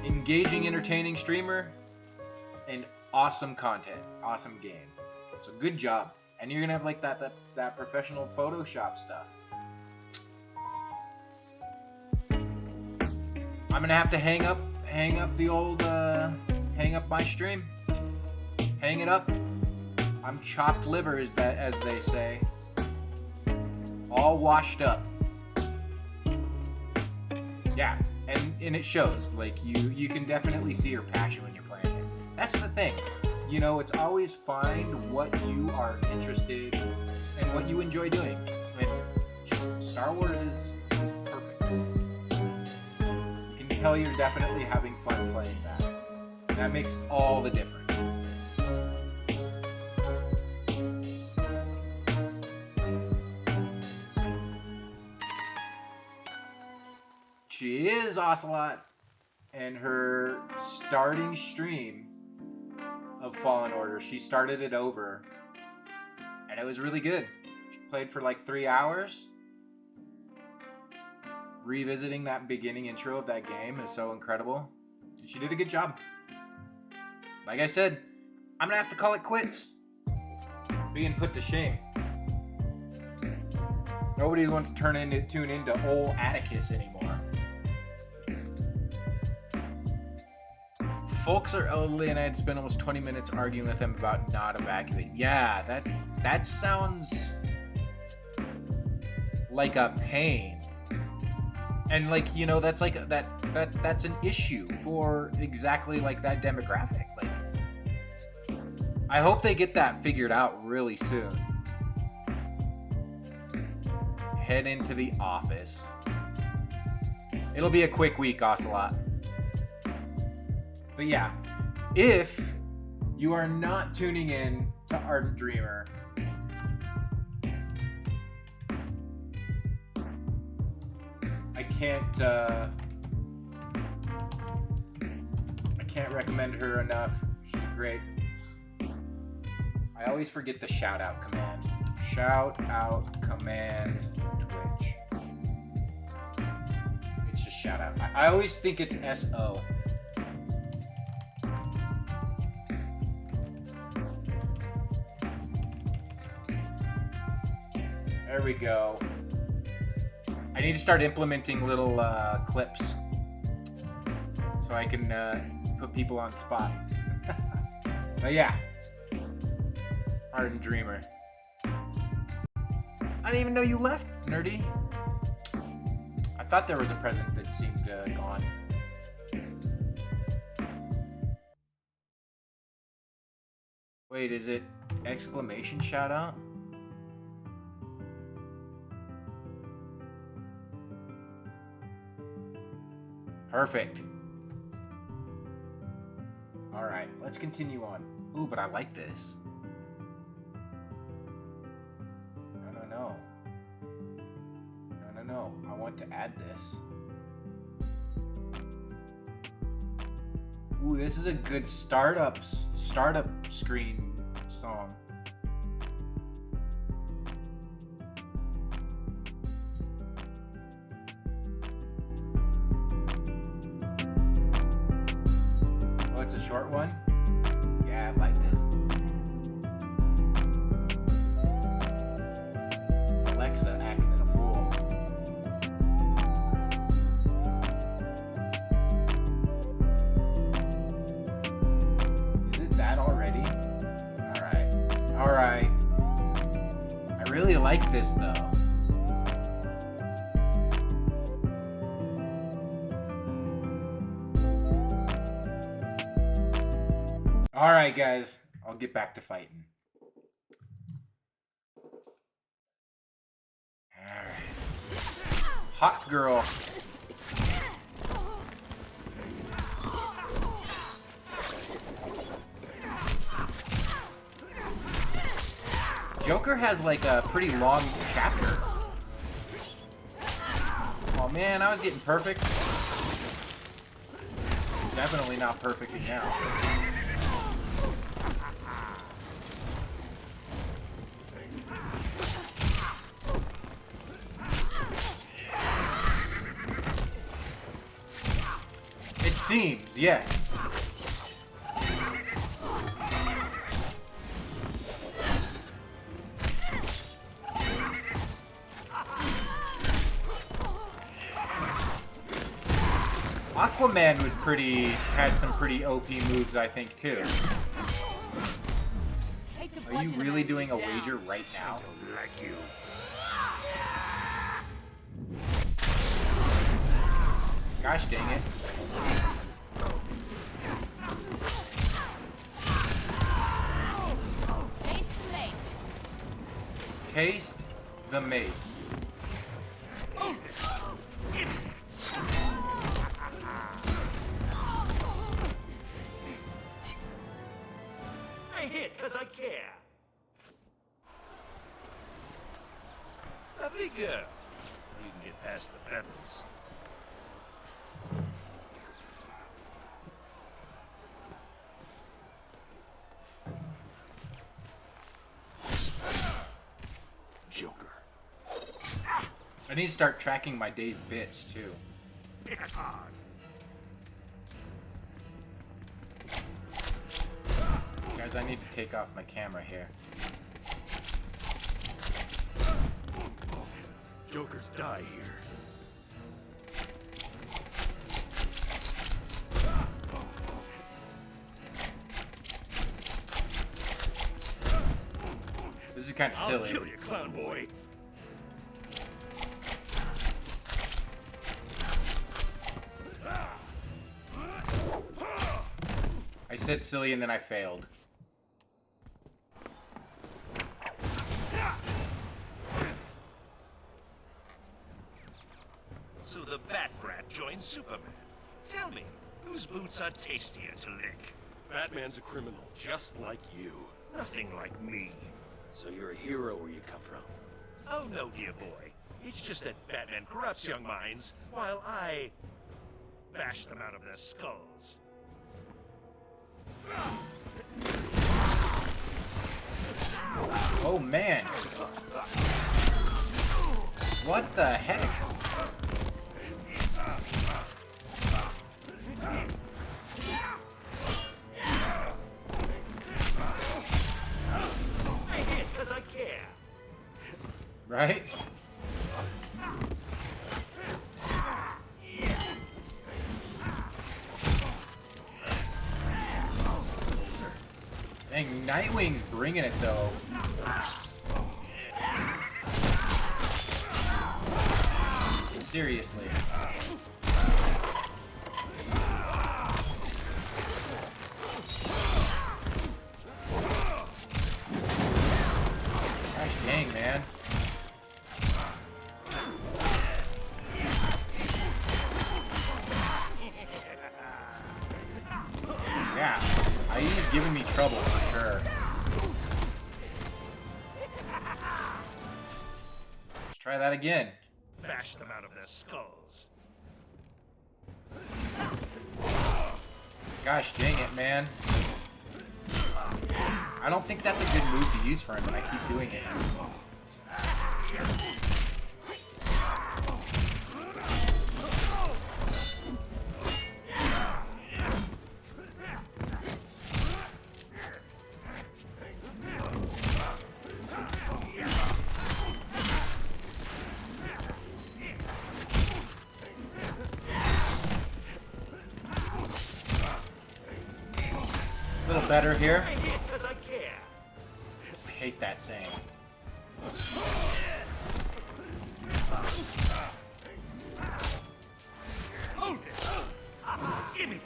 Engaging, entertaining streamer, and awesome content, awesome game. So good job. And you're gonna have like that professional Photoshop stuff. I'm gonna have to hang up the old, hang up my stream. Hang it up. I'm chopped liver, as they say. All washed up. Yeah, and it shows. Like you can definitely see your passion when you're playing it. That's the thing. You know, it's always find what you are interested in and what you enjoy doing. And Star Wars is perfect. You can tell you're definitely having fun playing that. And that makes all the difference. She is Ocelot, and her starting stream of Fallen Order, she started it over, and it was really good. She played for like 3 hours. Revisiting that beginning intro of that game is so incredible. And she did a good job. Like I said, I'm gonna have to call it quits. Being put to shame. Nobody wants to tune into old Atticus anymore. Folks are elderly, and I had spent almost 20 minutes arguing with them about not evacuating. Yeah, that sounds like a pain. And like, you know, that's like that's an issue for exactly like that demographic. Like, I hope they get that figured out really soon. Head into the office. It'll be a quick week, Ocelot. But yeah, if you are not tuning in to Ardent Dreamer, I can't recommend her enough. She's great. I always forget the shout out command. Shout out command Twitch. It's just shout out. I always think it's SO. There we go. I need to start implementing little clips so I can put people on spot. But yeah, Ardent Dreamer. I didn't even know you left, nerdy. I thought there was a present that seemed gone. Wait, is it exclamation shout out? Perfect. Alright, let's continue on. Ooh, but I like this. No. I want to add this. Ooh, this is a good startup screen song. Oh, it's a short one? Yeah, I like this. Alexa acting a fool. Is it that already? Alright. I really like this though. Alright guys, I'll get back to fighting. Alright. Hot girl. Joker has like a pretty long chapter. Oh man, I was getting perfect. Definitely not perfect now. It seems, yes. Aquaman was had some pretty OP moves, I think, too. Are you really doing a wager right now? Gosh dang it. Taste the mace. I hit because I care. Lovely girl. You can get past the feathers. Joker. I need to start tracking my day's bits, too. Hit hard. Guys, I need to take off my camera here. Jokers die here. This is kind of silly. I'll kill you, clown boy. I said silly and then I failed. So the Bat Brat joins Superman. Tell me, whose boots are tastier to lick? Batman's a criminal, just like you. Nothing like me. So you're a hero where you come from? Oh no, dear boy. It's just that Batman corrupts young minds, while I bash them out of their skulls. Oh man. What the heck? I hit because I care. Right? Dang, Nightwing's bringing it though. Seriously. Try that again. Bash them out of their skulls. Gosh dang it, man. I don't think that's a good move to use for him, and I keep doing it. A little better here. I hate that saying. Give me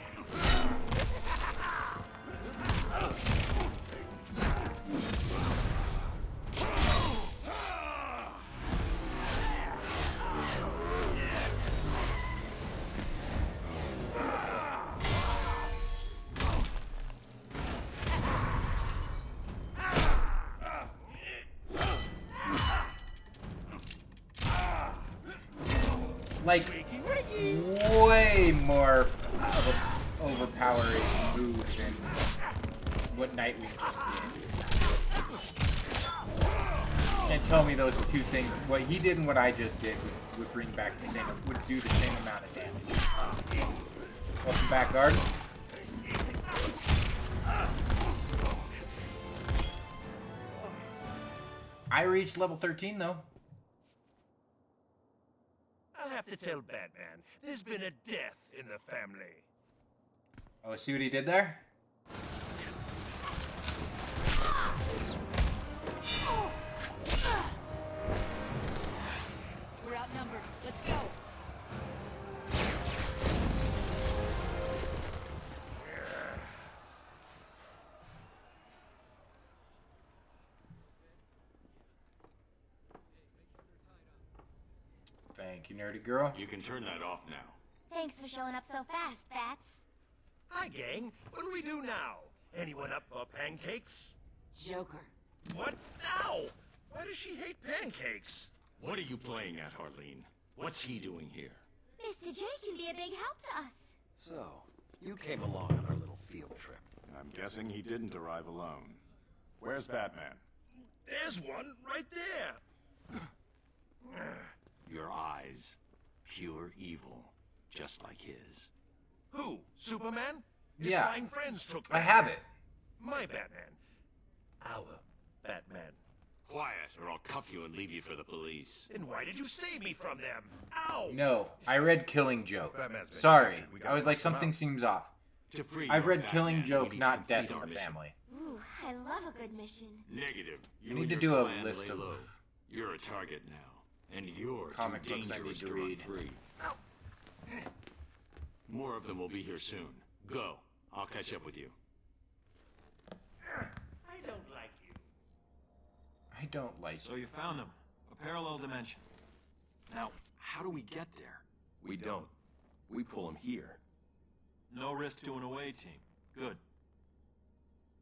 Like, way more of an overpowering move than what Nightwing just did. Can't tell me those two things. What he did and what I just did would bring back the same, would do the same amount of damage. Welcome back, Guard. I reached level 13 though. I'll have to tell Batman, there's been a death in the family. Oh, see what he did there? We're outnumbered. Let's go. Thank you, nerdy girl. You can turn that off now. Thanks for showing up so fast, Bats. Hi, gang. What do we do now? Anyone up for pancakes? Joker. What now? Why does she hate pancakes? What are you playing at, Harleen? What's he doing here? Mr. J can be a big help to us. So, you came along on our little field trip. I'm guessing he didn't arrive alone. Where's Batman? There's one right there. Your eyes. Pure evil. Just like his. Who? Superman? His Yeah. flying friends took I Batman. have it. My Batman. Our Batman. Quiet, or I'll cuff you and leave you for the police. Then why did you save me from them? Ow! No, I read Killing Joke. Batman's been Sorry, captured. We gotta I was like, bust him something out. seems off. To free I've your read Batman, Killing we Joke, need to not Death complete in our the mission. Family. Ooh, I love a good mission. Negative. You need and to your do a clan list lay of low. You're a target now, and you're comic too books I dangerous need to to run read. free. More of them will be here soon. Go. I'll catch up with you. I don't like you. I don't like So you found them. A parallel dimension. Now, how do we get there? We don't. We pull him here. No risk to an away team. Good.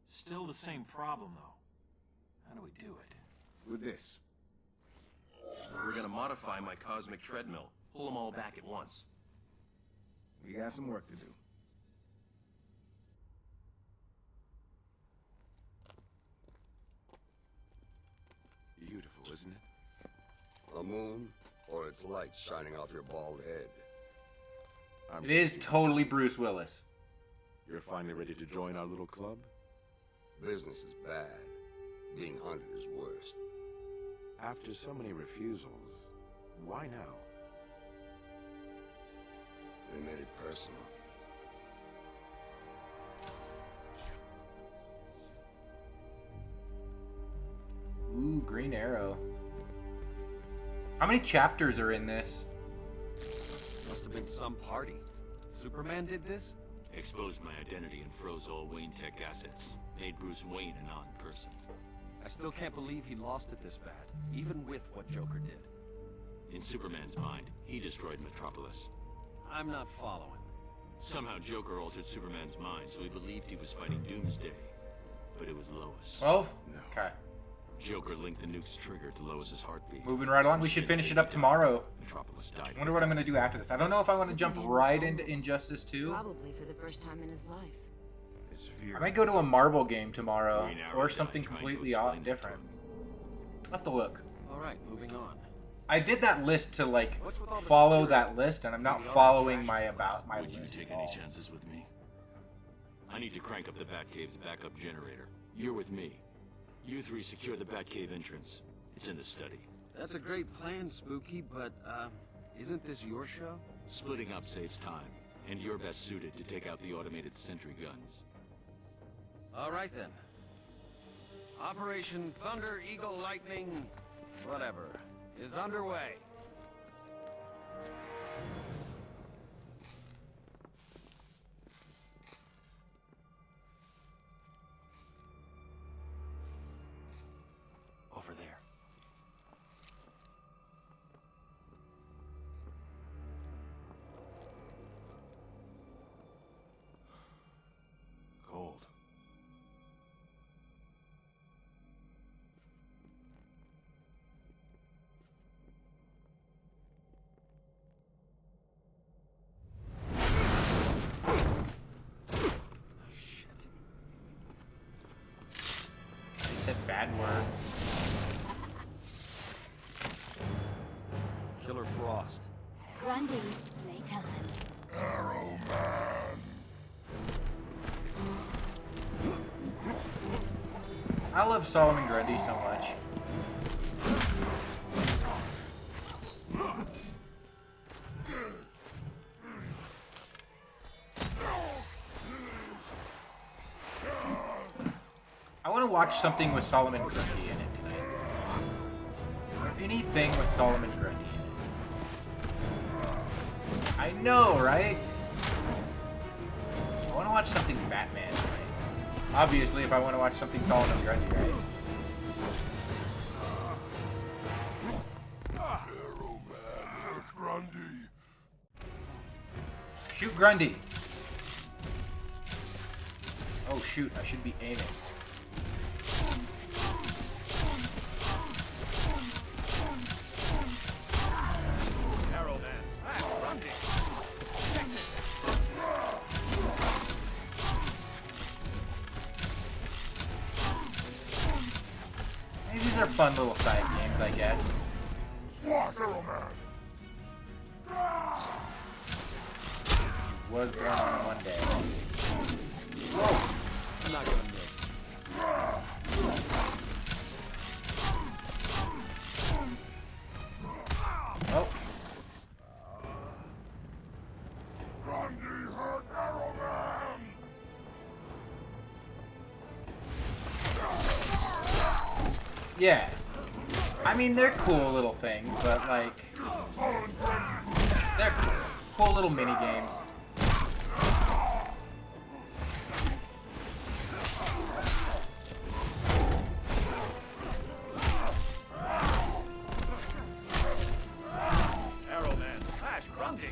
Still the same problem, though. How do we do it? With this. We're gonna modify my cosmic treadmill. Pull them all back at once. We got some work to do. Beautiful, isn't it? A moon, or its light shining off your bald head. It is totally Bruce Willis. You're finally ready to join our little club? Business is bad. Being hunted is worse. After so many refusals, why now? They made it personal. Ooh, Green Arrow. How many chapters are in this? Must have been some party. Superman did this? Exposed my identity and froze all Wayne Tech assets. Made Bruce Wayne a non-person. I still can't believe he lost it this bad, even with what Joker did. In Superman's mind, he destroyed Metropolis. I'm not following. Somehow Joker altered Superman's mind, so he believed he was fighting Doomsday. But it was Lois. 12? Okay. Joker linked the nuke's trigger to Lois's heartbeat. Moving right along. We should finish it up tomorrow. Metropolis died. I wonder what I'm going to do after this. I don't know if I want to jump right into Injustice 2. Probably for the first time in his life. I might go to a Marvel game tomorrow, or something completely different. I'll have to look. Alright, moving on. I did that list to, like, follow that list, and I'm not following my Would you list take at any all. chances with me? I need to crank up the Batcave's backup generator. You're with me. You three secure the Batcave entrance. It's in the study. That's a great plan, Spooky, but, isn't this your show? Splitting up saves time, and you're best suited to take out the automated sentry guns. Alright then. Operation Thunder Eagle Lightning, whatever, is underway. Over there. Cold. They said bad word. Killer Frost. Grundy, playtime. Arrow Man. I love Solomon Grundy so much. I want to watch something with Solomon Grundy in it tonight. Or anything with Solomon Grundy in it. I know, right? I want to watch something Batman tonight. Obviously, if I want to watch something Solomon Grundy, right? Arrow Man, Grundy. Shoot Grundy! Oh shoot, I should be aiming. Arrow Man, smash Grundy. Hey, these are fun little side games, I guess. Squash Arrow Man. Was born on one day. Whoa! I'm not gonna miss. Oh. Grundy hurt Arrow Man. Yeah. I mean, they're cool little things, but like, they're cool. Cool little mini games. Arrow Man, smash Grundy.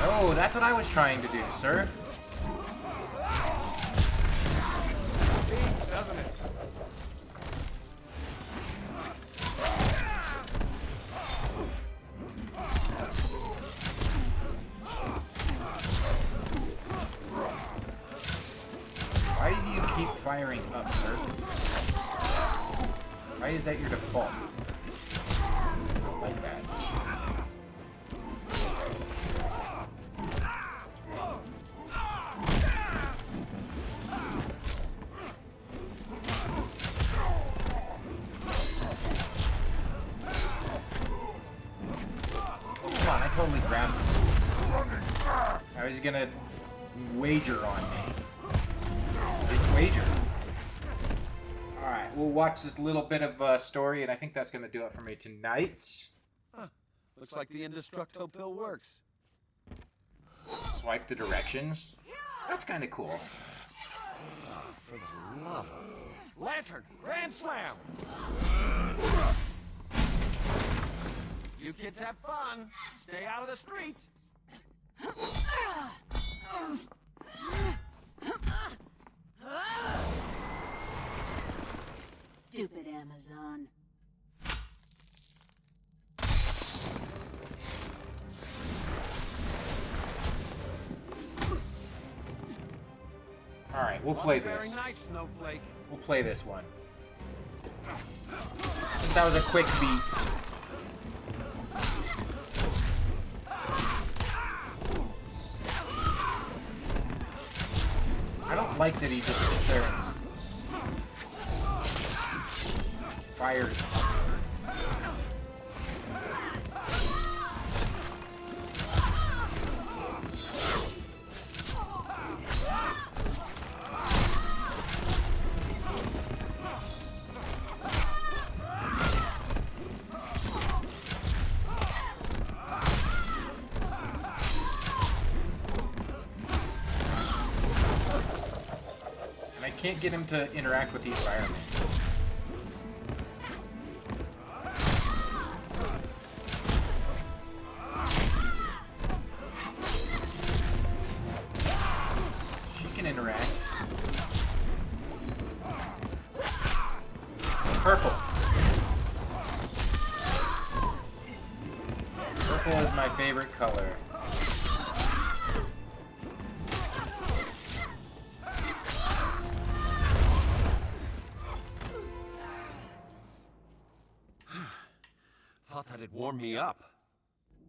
Oh, that's what I was trying to do, sir. Doesn't it? Why do you keep firing up, sir? Why is that your default? Like that. Oh, come on, I totally grabbed him. I was gonna wager on me. Big wager. Alright, we'll watch this little bit of story, and I think that's gonna do it for me tonight. Huh. Looks like the Indestructo pill works. Swipe the directions. That's kind of cool. For the love of... Lantern! Grand Slam! You kids have fun. Stay out of the streets. Stupid Amazon. All right, we'll play Very this. nice, Snowflake. We'll play this one. Since that was a quick beat. I don't like that he just sits there and fires. Can't get him to interact with these firemen. She can interact. Purple. Purple is my favorite color. Thought that'd warm me up.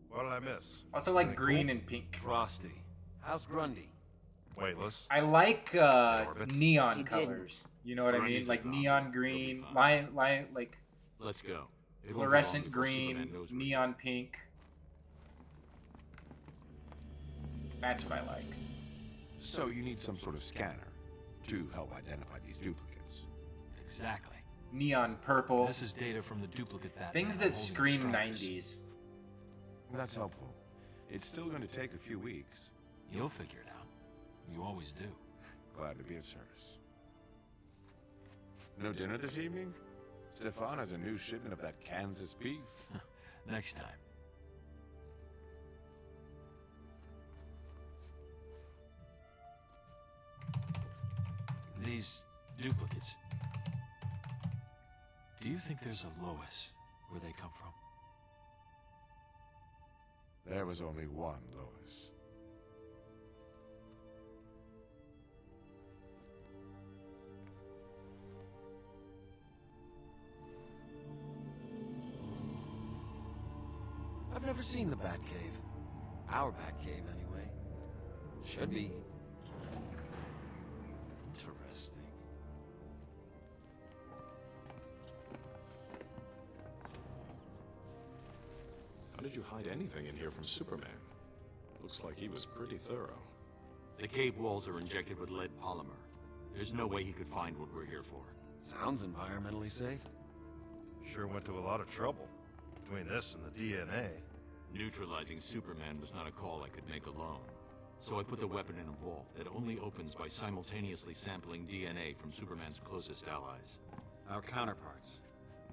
What did I miss? Also like green and pink. Frosty. How's Grundy? Weightless. I like neon He colors. You know what I mean? Grundy's Like a neon zombie. green, He'll be fine. lion, like Let's go. It won't be long fluorescent before green, Superman knows we're neon pink. That's what I like. So you need some sort of scanner to help identify these duplicates. Exactly. Neon purple. This is data from the duplicate Batman. Things that holding scream strikers. 90s. That's helpful. It's still going to take a few weeks. You'll figure it out. You always do. Glad to be of service. No dinner this evening? Stefan has a new shipment of that Kansas beef. Next time. These duplicates. Do you think there's a Lois where they come from? There was only one Lois. I've never seen the Batcave. Our Batcave, anyway. Should be interesting. How did you hide anything in here from Superman? Looks like he was pretty thorough. The cave walls are injected with lead polymer. There's no way he could find what we're here for. Sounds environmentally safe. Sure went to a lot of trouble. Between this and the DNA. Neutralizing Superman was not a call I could make alone. So I put the weapon in a vault that only opens by simultaneously sampling DNA from Superman's closest allies. Our counterparts.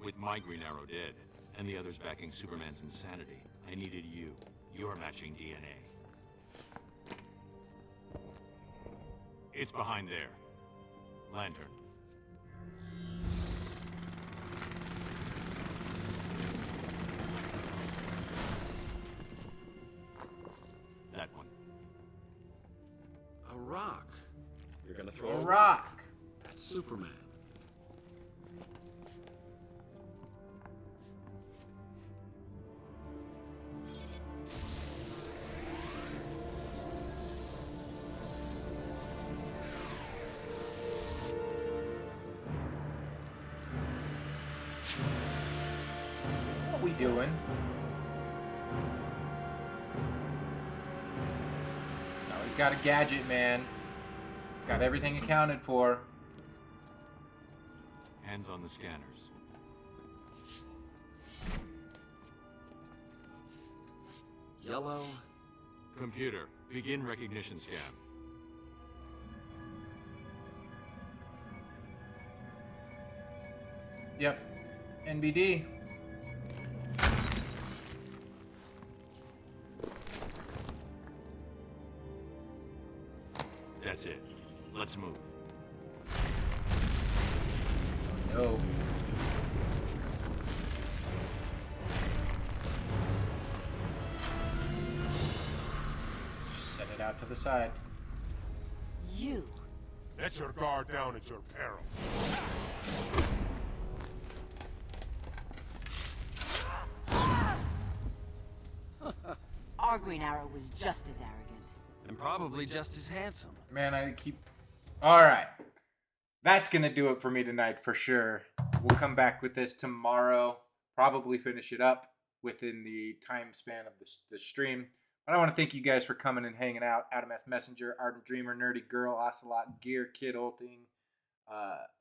With my Green Arrow dead, and the others backing Superman's insanity, I needed you. Your matching DNA. It's behind there. Lantern. That one. A rock. You're gonna throw A rock. That's Superman. What we doing? No, he's got a gadget, man. He's got everything accounted for. Hands on the scanners. Yellow. Computer, begin recognition scan. Yep. NBD. That's it. Let's move. No. out to the side. You. Let your guard down at your peril. Our Green Arrow was just as arrogant. And probably just as handsome. Man, I keep... Alright. That's going to do it for me tonight for sure. We'll come back with this tomorrow. Probably finish it up within the time span of the stream. But I want to thank you guys for coming and hanging out. Adam S. Messenger, Ardent Dreamer, Nerdy Girl, Ocelot, Gear, Kid Olting,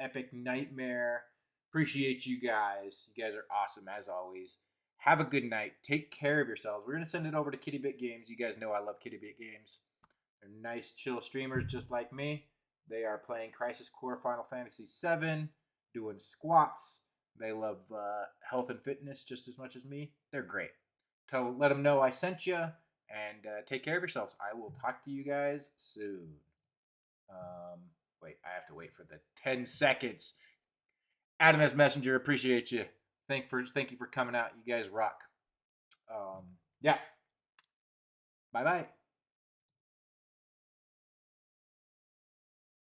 Epic Nightmare. Appreciate you guys. You guys are awesome as always. Have a good night. Take care of yourselves. We're going to send it over to Kitty Bit Games. You guys know I love Kitty Bit Games. They're nice, chill streamers just like me. They are playing Crisis Core Final Fantasy VII, doing squats. They love health and fitness just as much as me. They're great. So let them know I sent you, and take care of yourselves. I will talk to you guys soon. Wait, I have to wait for the 10 seconds. Adam S. Messenger, appreciate you. Thank you for coming out. You guys rock. Yeah. Bye-bye.